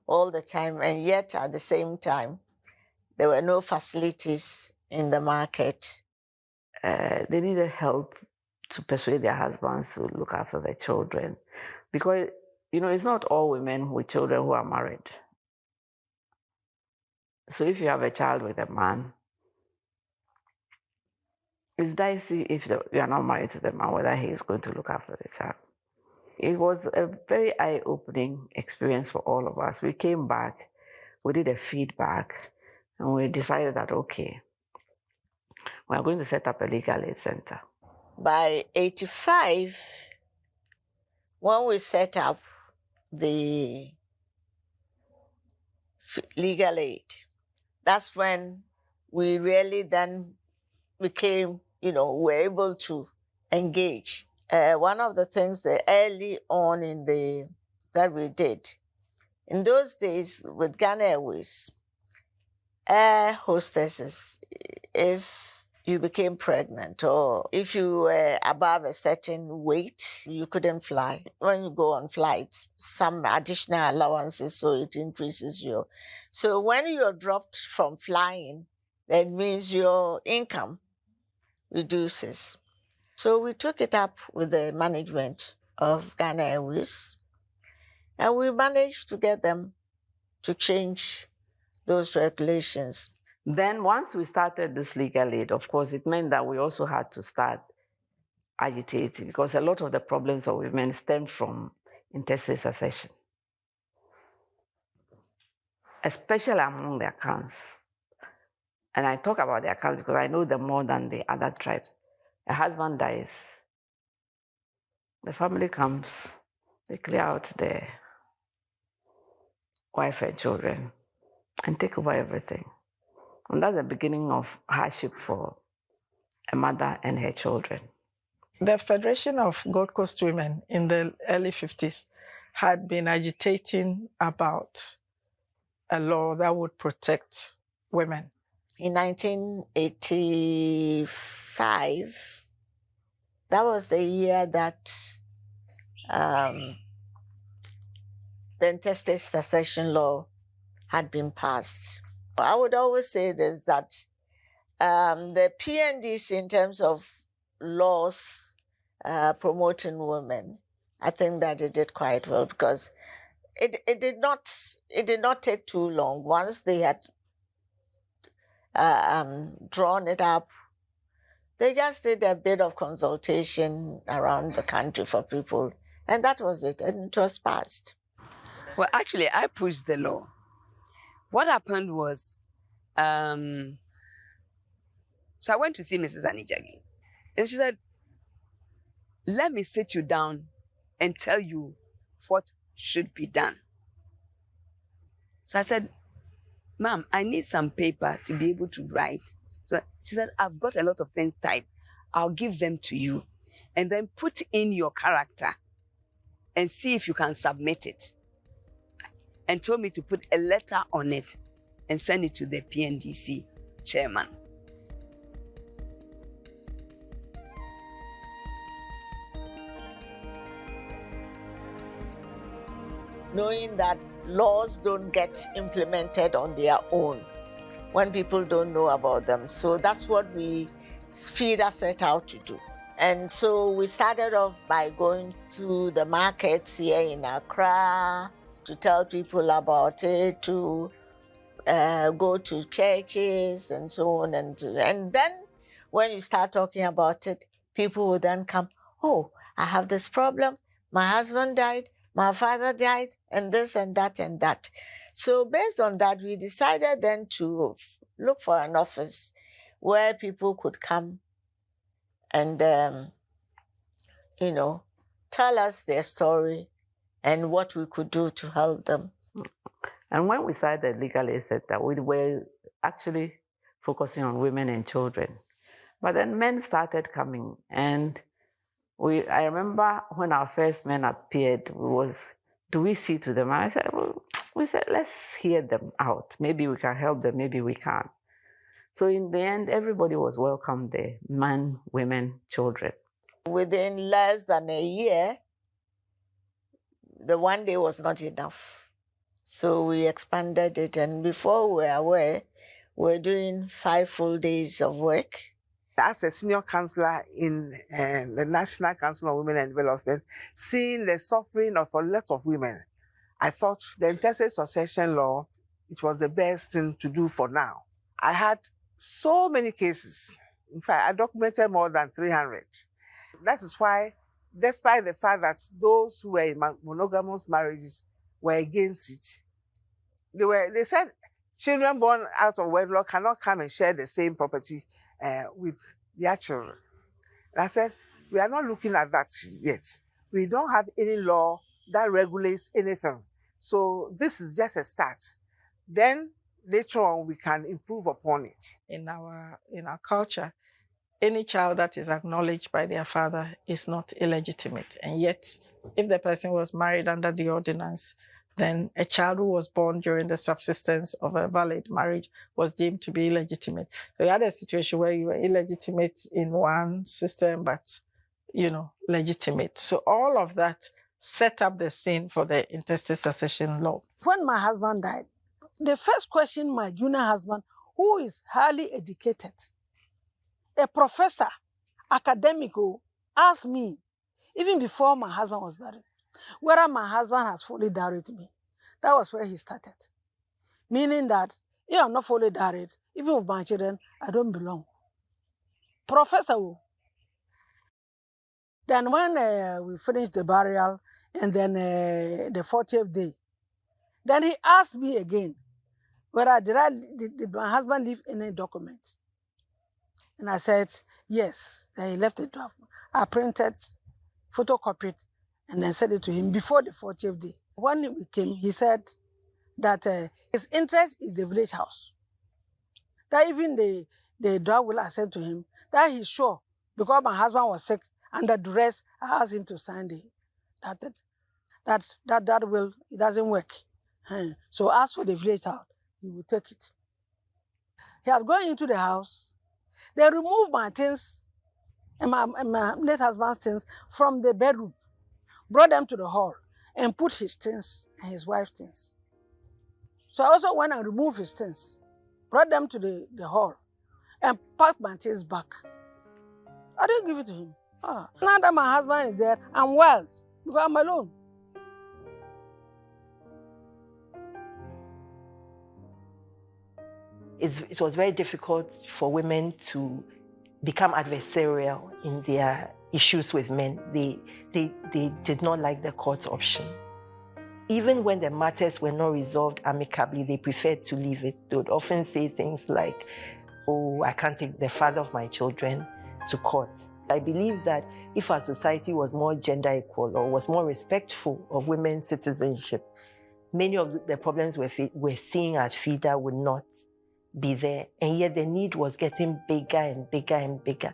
all the time, and yet at the same time, there were no facilities in the market. They needed help to persuade their husbands to look after their children. Because, it's not all women with children who are married. So if you have a child with a man, it's dicey if you are not married to the man, whether he is going to look after the child. It was a very eye-opening experience for all of us. We came back, we did a feedback, and we decided that, okay, we are going to set up a legal aid center. By 1985, when we set up the legal aid, that's when we really then became, were able to engage. One of the things that early on that we did, in those days with Ghana Airways, air hostesses, if you became pregnant or if you were above a certain weight, you couldn't fly. When you go on flights, some additional allowances, so it increases your. So when you're dropped from flying, that means your income reduces. So we took it up with the management of Ghana Airways, and we managed to get them to change those regulations. Then once we started this legal aid, of course, it meant that we also had to start agitating, because a lot of the problems of women stem from interstate succession, especially among the Akans. And I talk about the Akans because I know them more than the other tribes. A husband dies, the family comes, they clear out the wife and children and take over everything. And that's the beginning of hardship for a mother and her children. The Federation of Gold Coast Women in the early 50s had been agitating about a law that would protect women. In 1985, that was the year that the interstate succession law had been passed. I would always say this, that the PNDs, in terms of laws promoting women, I think that it did quite well, because it did not take too long. Once they had drawn it up, they just did a bit of consultation around the country for people, and that was it, and it was passed. Well, actually, I pushed the law. What happened was, so I went to see Mrs. Anijagi, and she said, let me sit you down and tell you what should be done. So I said, ma'am, I need some paper to be able to write. So she said, I've got a lot of things typed. I'll give them to you, and then put in your character and see if you can submit it. And told me to put a letter on it and send it to the PNDC chairman. Knowing that laws don't get implemented on their own when people don't know about them. So that's what we FIDA set out to do. And so we started off by going to the markets here in Accra, to tell people about it, to go to churches and so on. And then when you start talking about it, people will then come, oh, I have this problem. My husband died, my father died, and this and that and that. So based on that, we decided then to look for an office where people could come and, tell us their story and what we could do to help them. And when we started the legal aid center, we were actually focusing on women and children. But then men started coming, and I remember when our first men appeared, do we see to them? And I said, well, we said, let's hear them out. Maybe we can help them, maybe we can't. So in the end, everybody was welcome there, men, women, children. Within less than a year, the one day was not enough. So we expanded it, and before we were aware, we were doing 5 full days of work. As a senior counselor in the National Council on Women and Development, seeing the suffering of a lot of women, I thought the interstate succession law, it was the best thing to do for now. I had so many cases. In fact, I documented more than 300. That is why, despite the fact that those who were in monogamous marriages were against it, they said children born out of wedlock cannot come and share the same property with their children. And I said, we are not looking at that yet. We don't have any law that regulates anything. So this is just a start. Then later on, we can improve upon it. In our culture, any child that is acknowledged by their father is not illegitimate. And yet, if the person was married under the ordinance, then a child who was born during the subsistence of a valid marriage was deemed to be illegitimate. So you had a situation where you were illegitimate in one system, but, legitimate. So all of that set up the scene for the interstate succession law. When my husband died, the first question my junior husband, who is highly educated, a professor, academic, asked me, even before my husband was buried, whether my husband has fully married me. That was where he started. Meaning that if I'm not fully married, even with my children, I don't belong. Professor. Then when we finished the burial, and then the 40th day, then he asked me again, whether did my husband leave any documents? And I said, yes. Then he left the draft. I printed, photocopied, and then sent it to him before the 40th day. When we came, he said that his interest is the village house. That even the draft will I sent to him, that he's sure, because my husband was sick, under duress, I asked him to sign that will, it doesn't work. So ask for the village house, he will take it. He had gone into the house, they removed my things, and my late husband's things from the bedroom, brought them to the hall, and put his things and his wife's things. So I also went and removed his things, brought them to the hall, and packed my things back. I didn't give it to him. Now that my husband is there, I'm well, because I'm alone. It was very difficult for women to become adversarial in their issues with men. They did not like the court option. Even when the matters were not resolved amicably, they preferred to leave it. They would often say things like, oh, I can't take the father of my children to court. I believe that if our society was more gender equal or was more respectful of women's citizenship, many of the problems we're seeing at FIDA would not be there. And yet the need was getting bigger and bigger and bigger.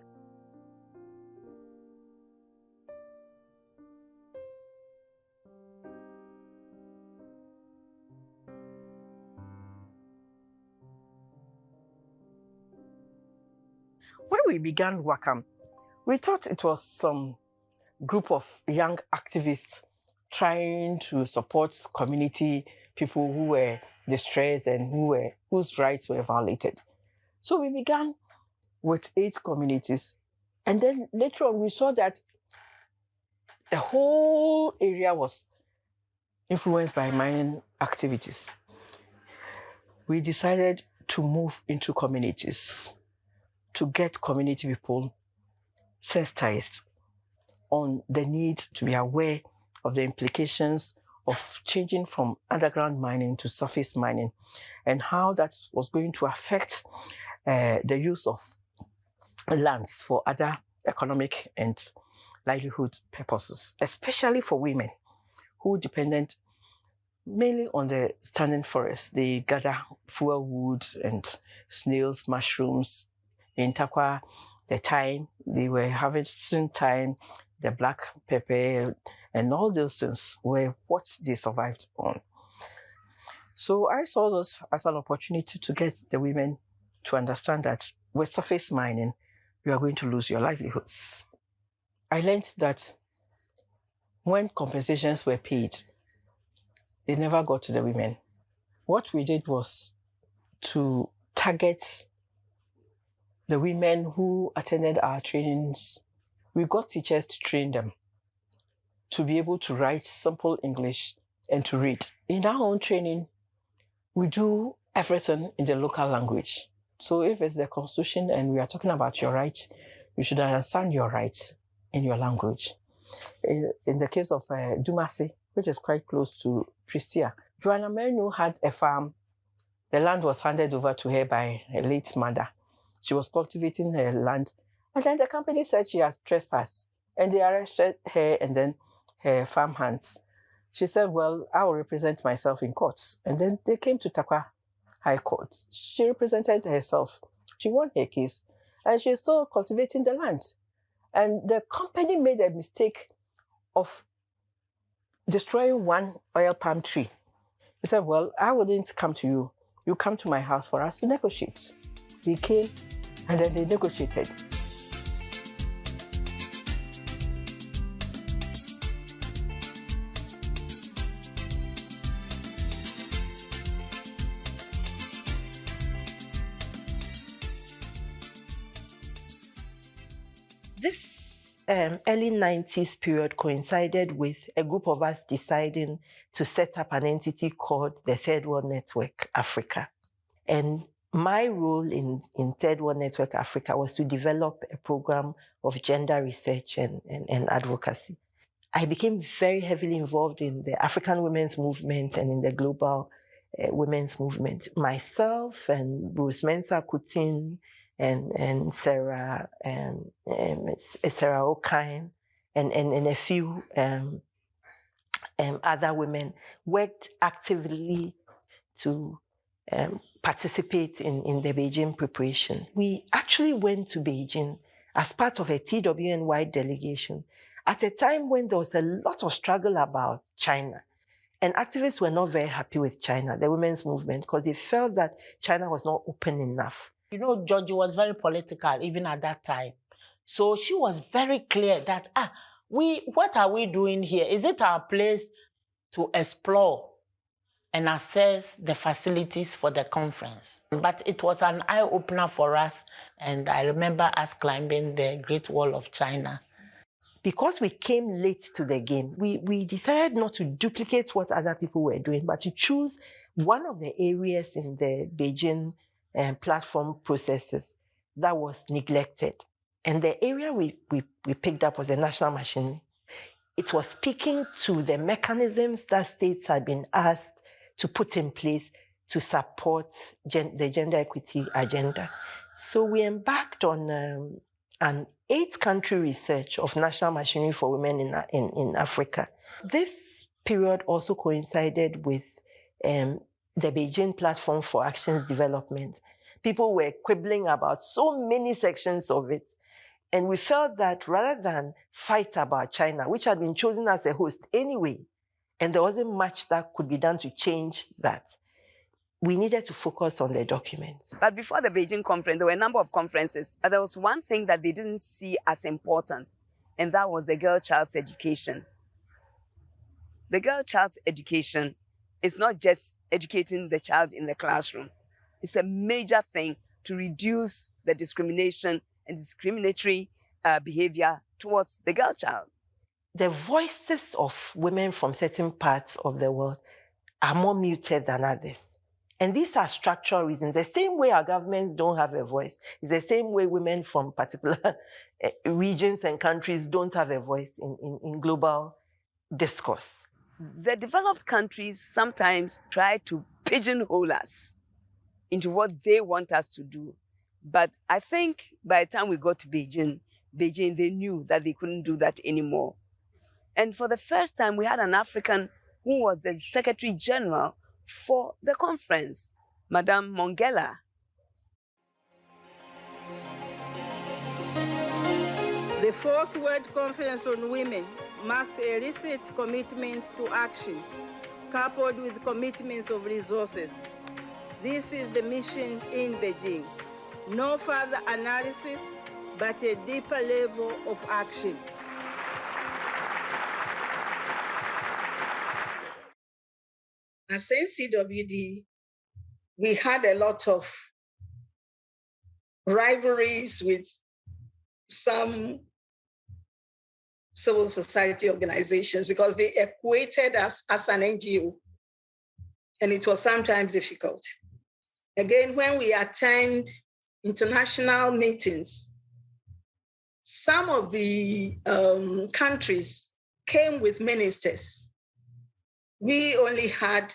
When we began Wakam, we thought it was some group of young activists trying to support community people who were distressed and whose rights were violated. So we began with 8 communities, and then later on we saw that the whole area was influenced by mining activities. We decided to move into communities to get community people sensitized on the need to be aware of the implications of changing from underground mining to surface mining and how that was going to affect the use of lands for other economic and livelihood purposes, especially for women who depended mainly on the standing forest. They gather fuel wood and snails, mushrooms in Takwa the thyme. They were harvesting thyme, the black pepper, and all those things were what they survived on. So I saw this as an opportunity to get the women to understand that with surface mining, you are going to lose your livelihoods. I learned that when compensations were paid, they never got to the women. What we did was to target the women who attended our trainings. We got teachers to train them to be able to write simple English and to read. In our own training, we do everything in the local language. So if it's the Constitution and we are talking about your rights, you should understand your rights in your language. In the case of Dumasi, which is quite close to Pristia, Joanna Menu had a farm. The land was handed over to her by her late mother. She was cultivating her land. And then the company said she has trespassed. And they arrested her and then her farm hands. She said, well, I will represent myself in courts. And then they came to Takwa High Court. She represented herself. She won her case. And she's still cultivating the land. And the company made a mistake of destroying one oil palm tree. He said, well, I wouldn't come to you. You come to my house for us to negotiate. They came and then they negotiated. This early 90s period coincided with a group of us deciding to set up an entity called the Third World Network Africa. And my role in Third World Network Africa was to develop a program of gender research and advocacy. I became very heavily involved in the African women's movement and in the global women's movement. Myself and Bruce Mensah Coutin and Sarah Okine and a few other women worked actively to participate in the Beijing preparations. We actually went to Beijing as part of a TWN-wide delegation at a time when there was a lot of struggle about China. And activists were not very happy with China, the women's movement, because they felt that China was not open enough. You know, Georgie was very political even at that time. So she was very clear that, what are we doing here? Is it our place to explore and assess the facilities for the conference? But it was an eye-opener for us, and I remember us climbing the Great Wall of China. Because we came late to the game, we decided not to duplicate what other people were doing, but to choose one of the areas in the Beijing platform processes that was neglected. And the area we picked up was the national machinery. It was speaking to the mechanisms that states had been asked to put in place to support the gender equity agenda. So we embarked on an 8-country research of national machinery for women in Africa. This period also coincided with the Beijing Platform for Actions Development. People were quibbling about so many sections of it. And we felt that rather than fight about China, which had been chosen as a host anyway, and there wasn't much that could be done to change that, we needed to focus on the documents. But before the Beijing conference, there were a number of conferences. But there was one thing that they didn't see as important, and that was the girl child's education. The girl child's education is not just educating the child in the classroom. It's a major thing to reduce the discrimination and discriminatory behavior towards the girl child. The voices of women from certain parts of the world are more muted than others. And these are structural reasons. The same way our governments don't have a voice, it's the same way women from particular regions and countries don't have a voice in global discourse. The developed countries sometimes try to pigeonhole us into what they want us to do. But I think by the time we got to Beijing, they knew that they couldn't do that anymore. And for the first time, we had an African who was the Secretary General for the conference, Madame Mongela. The Fourth World Conference on Women must elicit commitments to action, coupled with commitments of resources. This is the mission in Beijing. No further analysis, but a deeper level of action. As NCWD, we had a lot of rivalries with some civil society organizations because they equated us as an NGO, and it was sometimes difficult. Again, when we attend international meetings, some of the countries came with ministers. We only had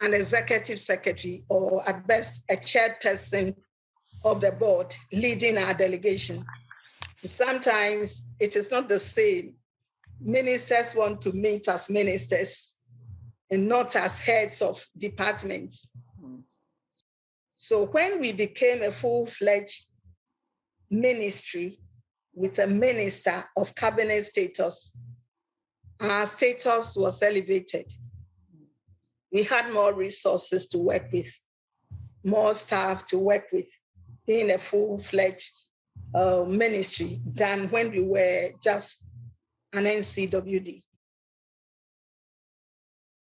an executive secretary, or at best, a chairperson of the board leading our delegation. Sometimes it is not the same. Ministers want to meet as ministers and not as heads of departments. So when we became a full-fledged ministry with a minister of cabinet status, our status was elevated. We had more resources to work with, more staff to work with, being a full-fledged ministry than when we were just an NCWD.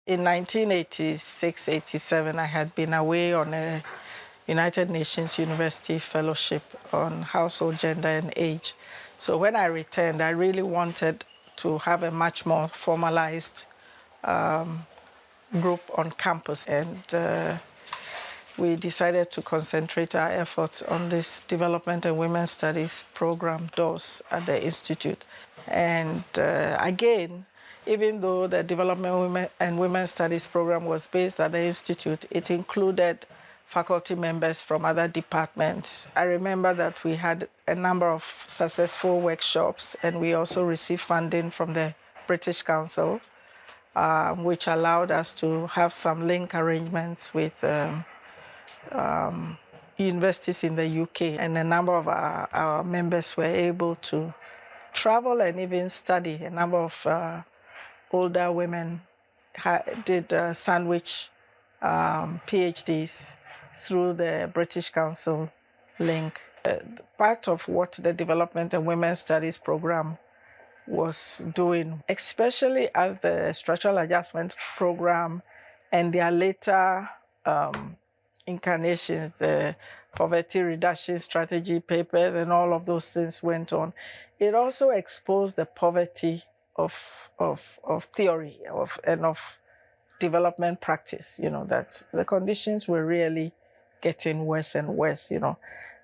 In 1986-87, I had been away on a United Nations University Fellowship on household, gender, and age. So when I returned, I really wanted to have a much more formalized group on campus, and we decided to concentrate our efforts on this Development and Women's Studies program, DOS, at the Institute. And again, even though the Development and Women's Studies program was based at the Institute, it included faculty members from other departments. I remember that we had a number of successful workshops, and we also received funding from the British Council, which allowed us to have some link arrangements with universities in the UK, and a number of our members were able to travel and even study. A number of older women did sandwich PhDs through the British Council link. Part of what the Development and Women's Studies program was doing, especially as the Structural Adjustment Program and their later incarnations, the poverty reduction strategy papers and all of those things went on. It also exposed the poverty of theory and of development practice, that the conditions were really getting worse and worse,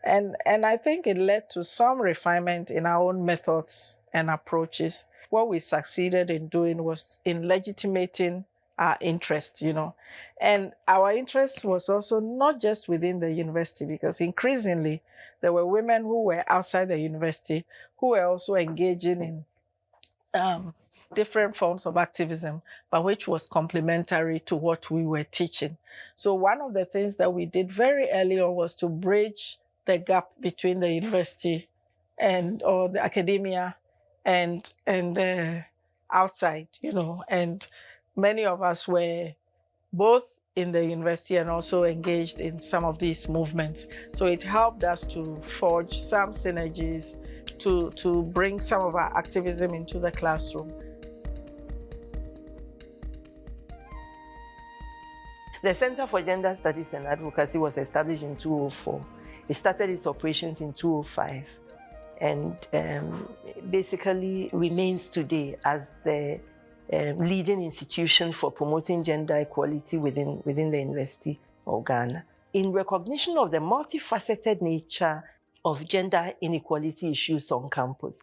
And I think it led to some refinement in our own methods and approaches. What we succeeded in doing was in legitimating our interest, And our interest was also not just within the university, because increasingly there were women who were outside the university who were also engaging in different forms of activism, but which was complementary to what we were teaching. So one of the things that we did very early on was to bridge the gap between the university or the academia and outside, and many of us were both in the university and also engaged in some of these movements. So it helped us to forge some synergies to bring some of our activism into the classroom. The Center for Gender Studies and Advocacy was established in 2004. It started its operations in 2005 and basically remains today as the leading institution for promoting gender equality within the University of Ghana. In recognition of the multifaceted nature of gender inequality issues on campus,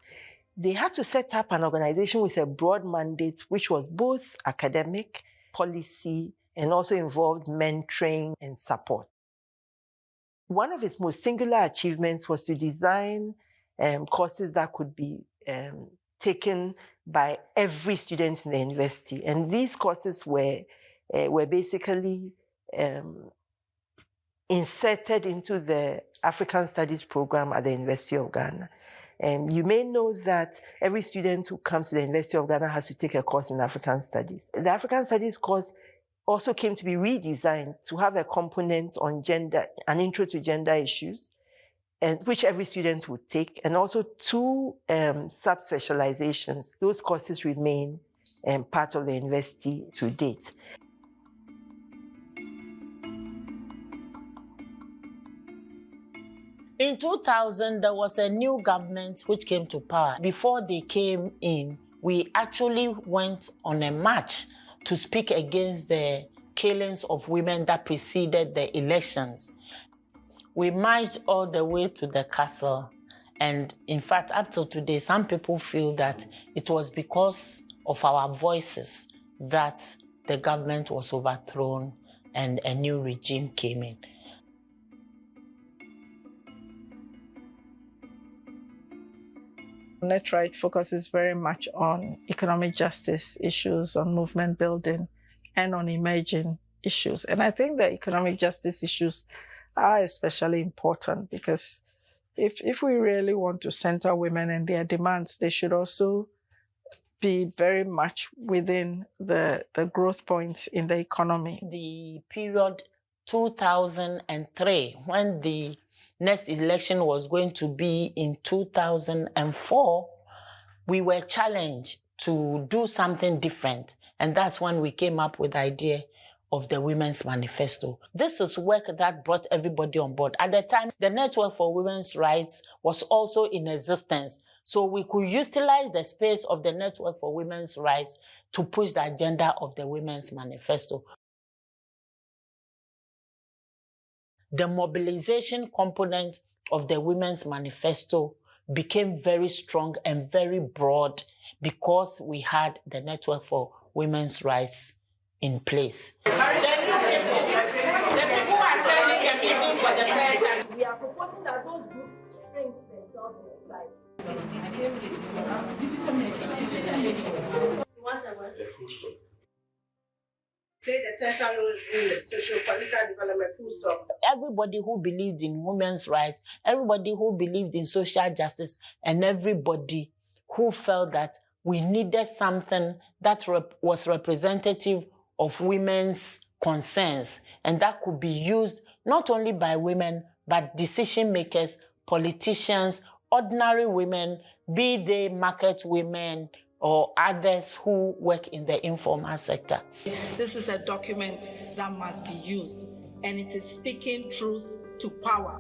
they had to set up an organization with a broad mandate, which was both academic, policy, and also involved mentoring and support. One of its most singular achievements was to design courses that could be taken by every student in the university. And these courses were basically inserted into the African Studies program at the University of Ghana. You may know that every student who comes to the University of Ghana has to take a course in African Studies. The African Studies course also came to be redesigned to have a component on gender, an intro to gender issues, and which every student would take, and also 2 sub-specializations. Those courses remain part of the university to date. In 2000, there was a new government which came to power. Before they came in, we actually went on a march to speak against the killings of women that preceded the elections. We marched all the way to the castle. And in fact, up till today, some people feel that it was because of our voices that the government was overthrown and a new regime came in. NetRight focuses very much on economic justice issues, on movement building, and on emerging issues. And I think the economic justice issues are especially important because if we really want to center women and their demands, they should also be very much within the growth points in the economy. The period 2003, when the next election was going to be in 2004, we were challenged to do something different. And that's when we came up with the idea of the Women's Manifesto. This is work that brought everybody on board. At the time, the Network for Women's Rights was also in existence. So we could utilize the space of the Network for Women's Rights to push the agenda of the Women's Manifesto. The mobilization component of the Women's Manifesto became very strong and very broad because we had the Network for Women's Rights in place. The people are turning the meeting for the first time. We are proposing that those groups shrink themselves in size. Play the central role in the socio-political development, full stop. Everybody who believed in women's rights, everybody who believed in social justice, and everybody who felt that we needed something that was representative of women's concerns, and that could be used not only by women, but decision makers, politicians, ordinary women, be they market women or others who work in the informal sector. This is a document that must be used, and it is speaking truth to power.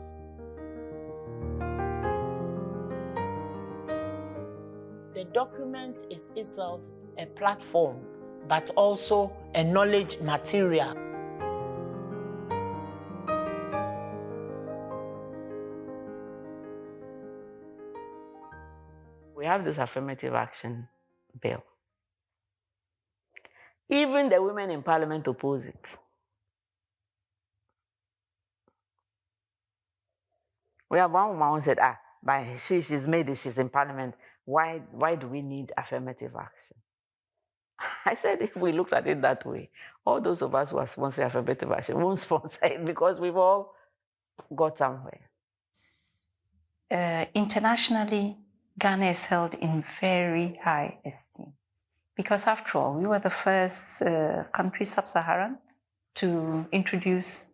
The document is itself a platform, but also a knowledge material. We have this affirmative action bill. Even the women in parliament oppose it. We have one woman who said, but she's made it, she's in parliament. Why do we need affirmative action? I said, if we looked at it that way, all those of us who are sponsoring affirmative action won't sponsor it because we've all got somewhere. Internationally, Ghana is held in very high esteem because, after all, we were the first country, sub-Saharan, to introduce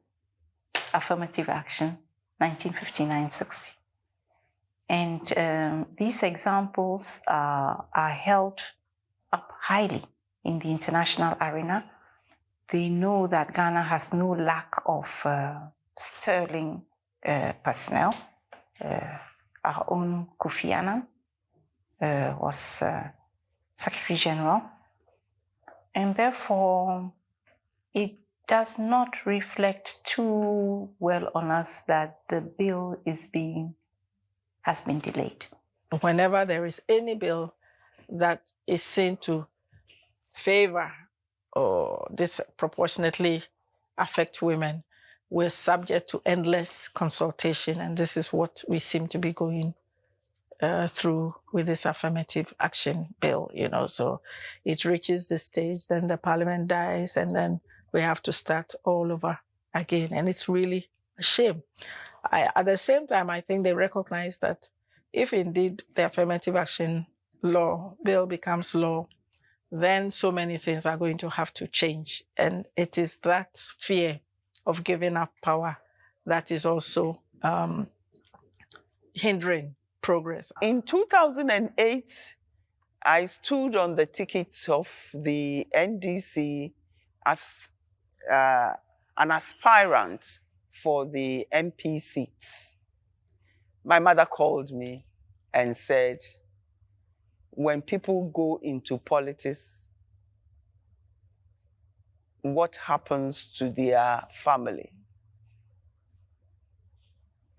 affirmative action, 1959-60. And these examples are held up highly in the international arena. They know that Ghana has no lack of sterling personnel. Our own Kofi Annan was Secretary General. And therefore, it does not reflect too well on us that the bill has been delayed. Whenever there is any bill that is seen to favor or disproportionately affect women, we're subject to endless consultation, and this is what we seem to be going through with this affirmative action bill, So it reaches the stage, then the parliament dies, and then we have to start all over again, and it's really a shame. At the same time, I think they recognize that if indeed the affirmative action law bill becomes law, then so many things are going to have to change. And it is that fear of giving up power that is also hindering progress. In 2008, I stood on the ticket of the NDC as an aspirant for the MP seat. My mother called me and said, when people go into politics, what happens to their family?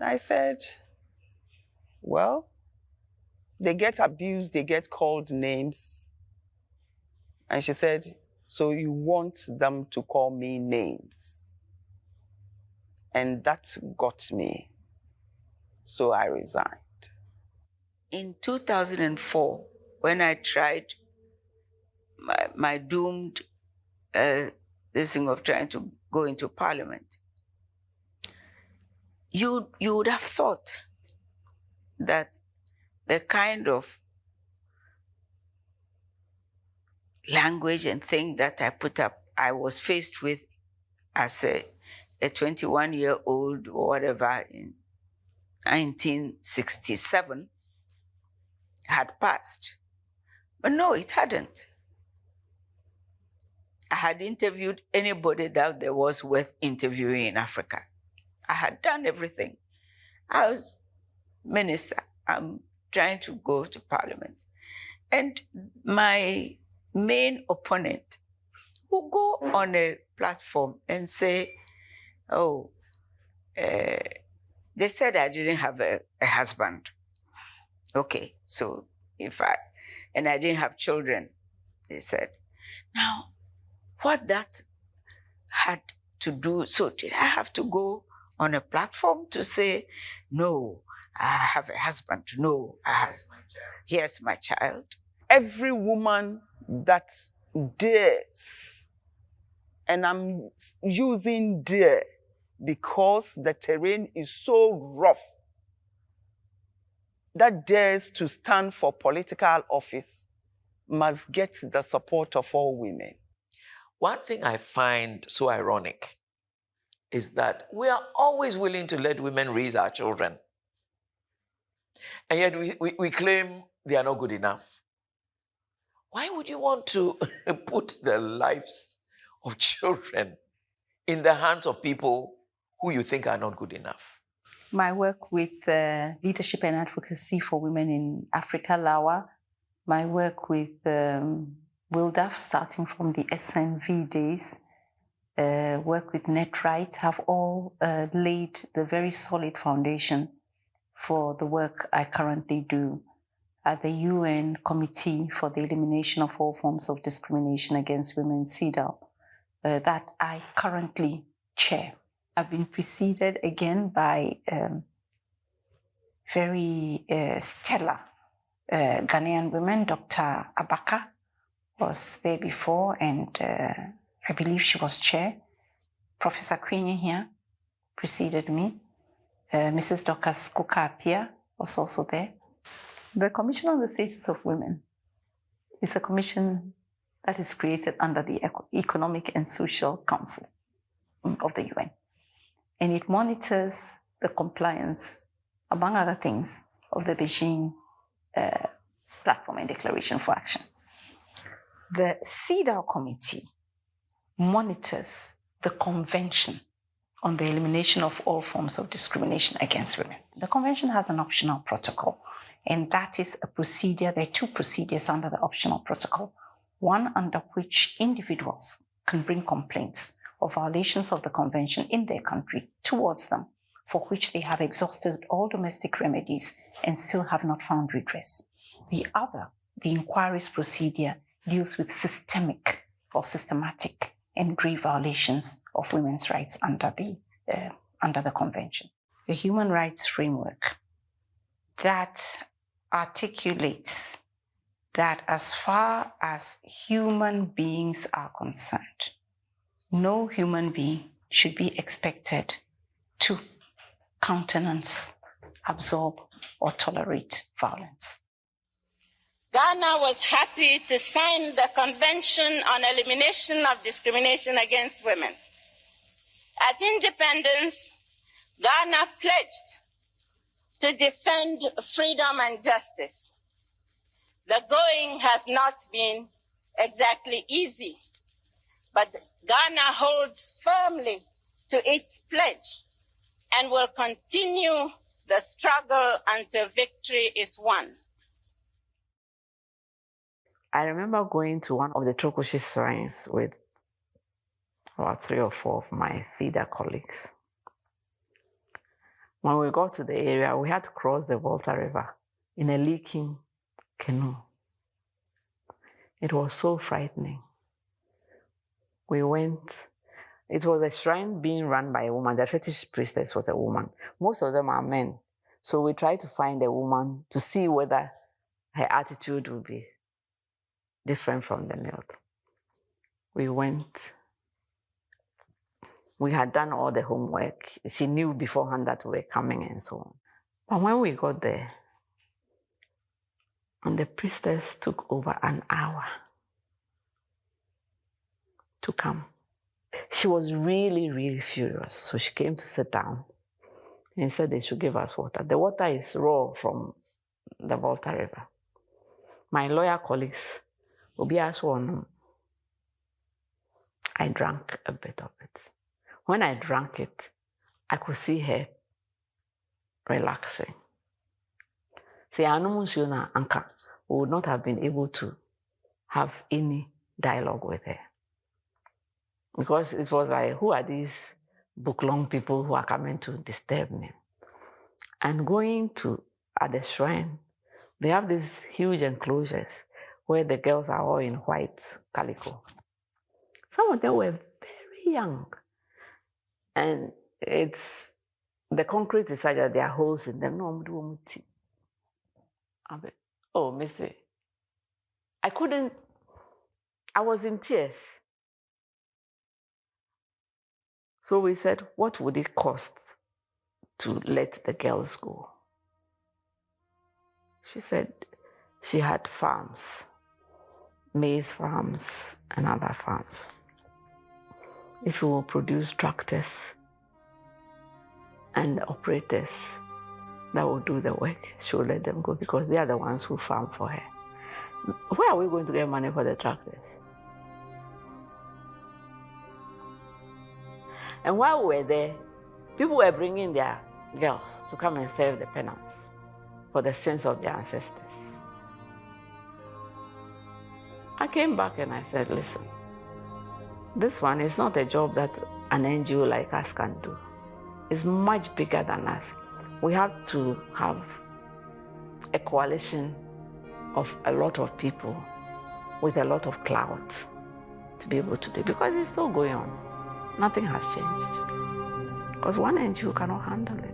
I said, well, they get abused, they get called names. And she said, so you want them to call me names? And that got me. So I resigned. In 2004, when I tried my doomed this thing of trying to go into parliament, you would have thought that the kind of language and thing that I put up, I was faced with as a 21-year-old or whatever in 1967 had passed. But no, it hadn't. I had interviewed anybody that there was worth interviewing in Africa. I had done everything. I was minister. I'm trying to go to parliament. And my main opponent will go on a platform and say, oh, they said I didn't have a husband. Okay, so and I didn't have children, they said. Now, what that had to do, so did I have to go on a platform to say, no, I have a husband, no, here's my child. Every woman that dares, and I'm using dare because the terrain is so rough, that dares to stand for political office must get the support of all women. One thing I find so ironic is that we are always willing to let women raise our children. And yet we claim they are not good enough. Why would you want to put the lives of children in the hands of people who you think are not good enough? My work with leadership and advocacy for women in Africa, LAWA, my work with WILDAF, starting from the SNV days, work with NetRight, have all laid the very solid foundation for the work I currently do at the UN Committee for the Elimination of All Forms of Discrimination Against Women, CEDAW, that I currently chair. I've been preceded again by very stellar Ghanaian women. Dr. Abaka was there before, and I believe she was chair. Professor Queenie here preceded me. Mrs. Dorcas Kuka-Appiah was also there. The Commission on the Status of Women is a commission that is created under the Economic and Social Council of the UN. And it monitors the compliance, among other things, of the Beijing Platform and Declaration for Action. The CEDAW Committee monitors the Convention on the Elimination of All Forms of Discrimination Against Women. The Convention has an optional protocol, and that is a procedure. There are two procedures under the optional protocol. One under which individuals can bring complaints of violations of the Convention in their country towards them, for which they have exhausted all domestic remedies and still have not found redress. The other, the inquiries procedure, deals with systemic or systematic and grave violations of women's rights under the Convention. The human rights framework that articulates that as far as human beings are concerned, no human being should be expected to countenance absorb or tolerate violence. Ghana was happy to sign the Convention on Elimination of Discrimination Against Women. At independence, Ghana pledged to defend freedom and justice. The going has not been exactly easy, but Ghana holds firmly to its pledge and will continue the struggle until victory is won. I remember going to one of the Trokoshi shrines with about 3 or 4 of my feeder colleagues. When we got to the area, we had to cross the Volta River in a leaking canoe. It was so frightening. We went. It was a shrine being run by a woman. The fetish priestess was a woman. Most of them are men. So we tried to find a woman to see whether her attitude would be different from the male. We went. We had done all the homework. She knew beforehand that we were coming and so on. But when we got there, and the priestess took over an hour to come. She was really, really furious. So she came to sit down and said they should give us water. The water is raw from the Volta River. My lawyer colleagues, I drank a bit of it. When I drank it, I could see her relaxing. See, Anka would not have been able to have any dialogue with her. Because it was like, who are these book-long people who are coming to disturb me? And going to, at the shrine, they have these huge enclosures where the girls are all in white calico. Some of them were very young. And the concrete is such that there are holes in them. Oh, Missy, I was in tears. So we said, what would it cost to let the girls go? She said she had farms, maize farms and other farms. If we will produce tractors and operators that will do the work, she will let them go because they are the ones who farm for her. Where are we going to get money for the tractors? And while we were there, people were bringing their girls to come and serve the penance for the sins of their ancestors. I came back and I said, listen, this one is not a job that an NGO like us can do. It's much bigger than us. We have to have a coalition of a lot of people with a lot of clout to be able to do it, because it's still going on. Nothing has changed. Because one NGO cannot handle it.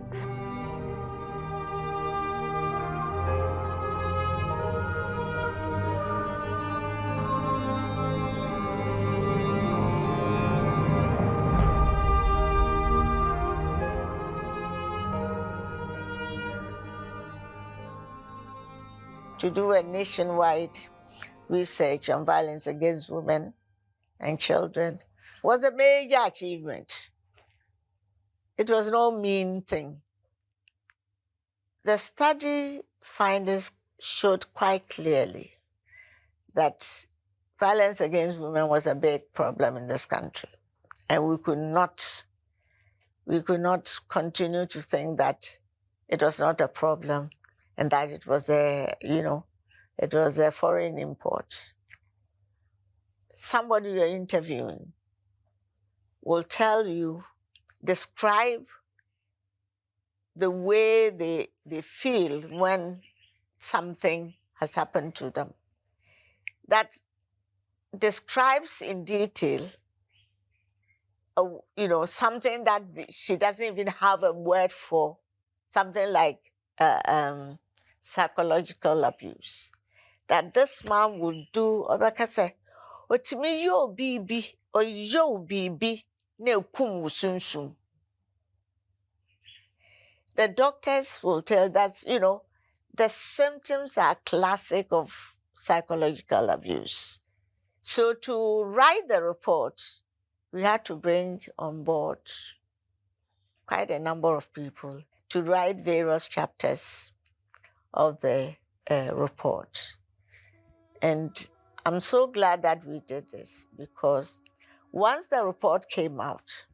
To do a nationwide research on violence against women and children was a major achievement. It was no mean thing. The study findings showed quite clearly that violence against women was a big problem in this country. And we could not continue to think that it was not a problem and that it was a foreign import. Somebody you're interviewing will tell you, describe the way they feel when something has happened to them. That describes in detail, something that she doesn't even have a word for, something like psychological abuse. That this man would do, say, "Otimi yo bibi or yo bibi ne kum wusunsum." the doctors will tell that, you know, the symptoms are classic of psychological abuse. So to write the report, we had to bring on board quite a number of people to write various chapters of the report. And I'm so glad that we did this, because once the report came out,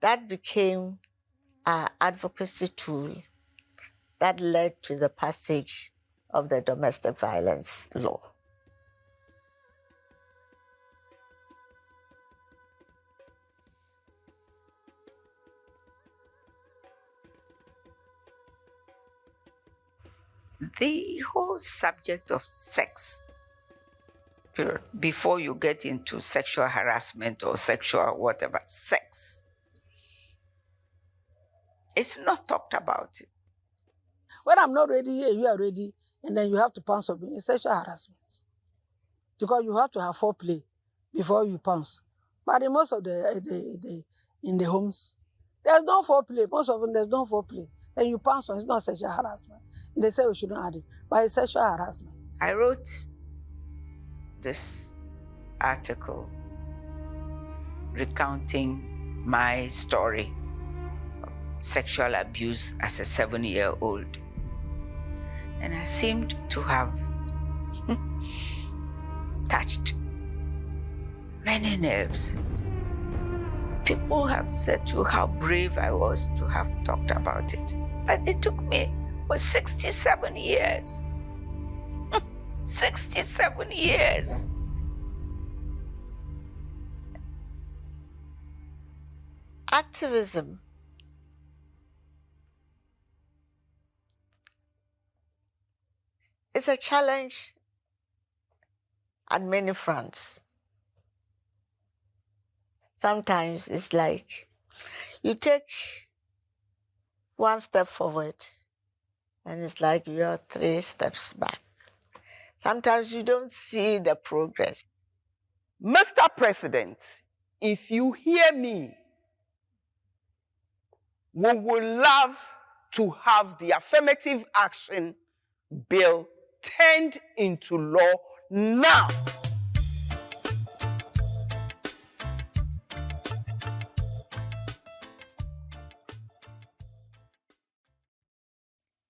that became our advocacy tool that led to the passage of the domestic violence law. The whole subject of sex, period, before you get into sexual harassment or sexual whatever, sex, it's not talked about. When I'm not ready and you are ready, and then you have to pounce on me, it's sexual harassment. Because you have to have foreplay before you pounce. But in most of in the homes, there's no foreplay. Most of them, there's no foreplay. And you pounce on, it's not sexual harassment. And they say we shouldn't add it, but it's sexual harassment. I wrote this article recounting my story of sexual abuse as a 7-year-old. And I seemed to have touched many nerves. People have said to how brave I was to have talked about it. But it took me 67 years. 67 years. Activism is a challenge on many fronts. Sometimes it's like you take one step forward and it's like you're 3 steps back. Sometimes you don't see the progress. Mr. President, if you hear me, we would love to have the affirmative action bill turned into law now.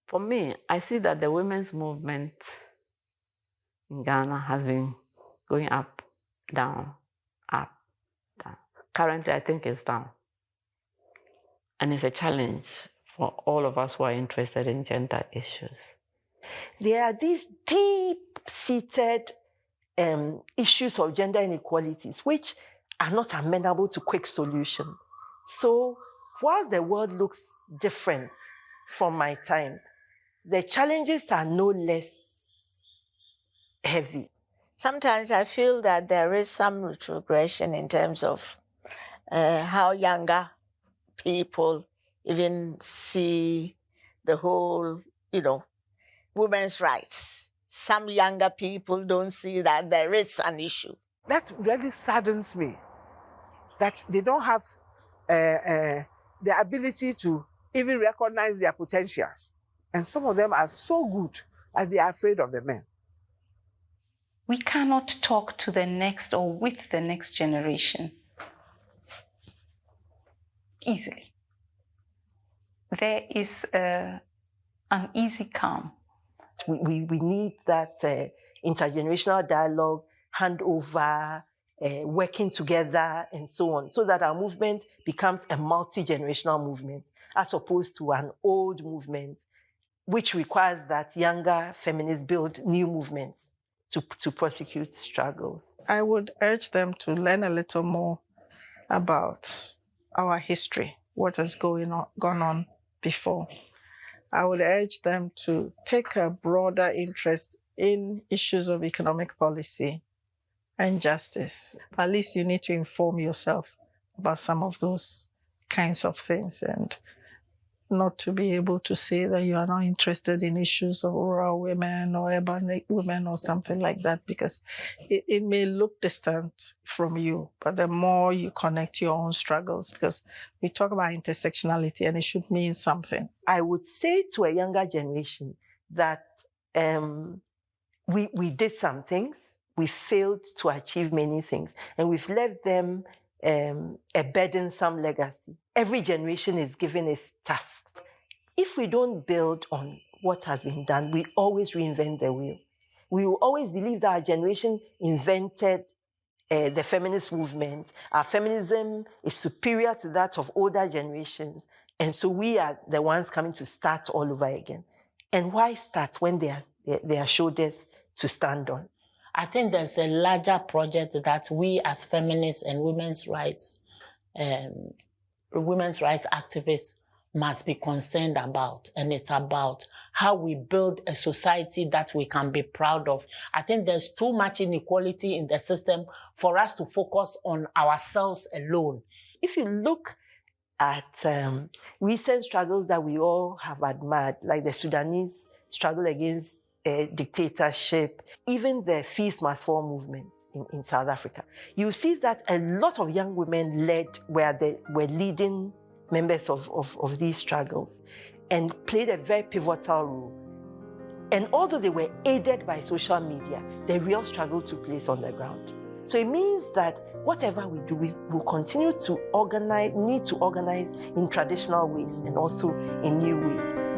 For me, I see that the women's movement in Ghana has been going up, down, up, down. Currently, I think it's down. And it's a challenge for all of us who are interested in gender issues. There are these deep-seated issues of gender inequalities which are not amenable to quick solution. So whilst the world looks different from my time, the challenges are no less heavy. Sometimes I feel that there is some retrogression in terms of how younger people even see the whole, women's rights. Some younger people don't see that there is an issue. That really saddens me, that they don't have the ability to even recognize their potentials. And some of them are so good that they are afraid of the men. We cannot talk to the next or with the next generation easily. There is an easy calm. We need that intergenerational dialogue, handover, working together, and so on, so that our movement becomes a multi-generational movement, as opposed to an old movement, which requires that younger feminists build new movements to prosecute struggles. I would urge them to learn a little more about our history, what has gone on before. I would urge them to take a broader interest in issues of economic policy and justice. At least you need to inform yourself about some of those kinds of things. And not to be able to say that you are not interested in issues of rural women or urban women or something like that, because it may look distant from you, but the more you connect your own struggles, because we talk about intersectionality and it should mean something. I would say to a younger generation that we did some things, we failed to achieve many things, and we've left them a burdensome legacy. Every generation is given its tasks. If we don't build on what has been done, we always reinvent the wheel. We will always believe that our generation invented the feminist movement. Our feminism is superior to that of older generations, and so we are the ones coming to start all over again. And why start when there are shoulders to stand on? I think there's a larger project that we as feminists and women's rights activists must be concerned about. And it's about how we build a society that we can be proud of. I think there's too much inequality in the system for us to focus on ourselves alone. If you look at recent struggles that we all have admired, like the Sudanese struggle against dictatorship, even the Fees Must Fall movement in South Africa, you see that a lot of young women were leading members of these struggles and played a very pivotal role. And although they were aided by social media, the real struggle took place on the ground. So it means that whatever we do, we will continue to organize in traditional ways and also in new ways.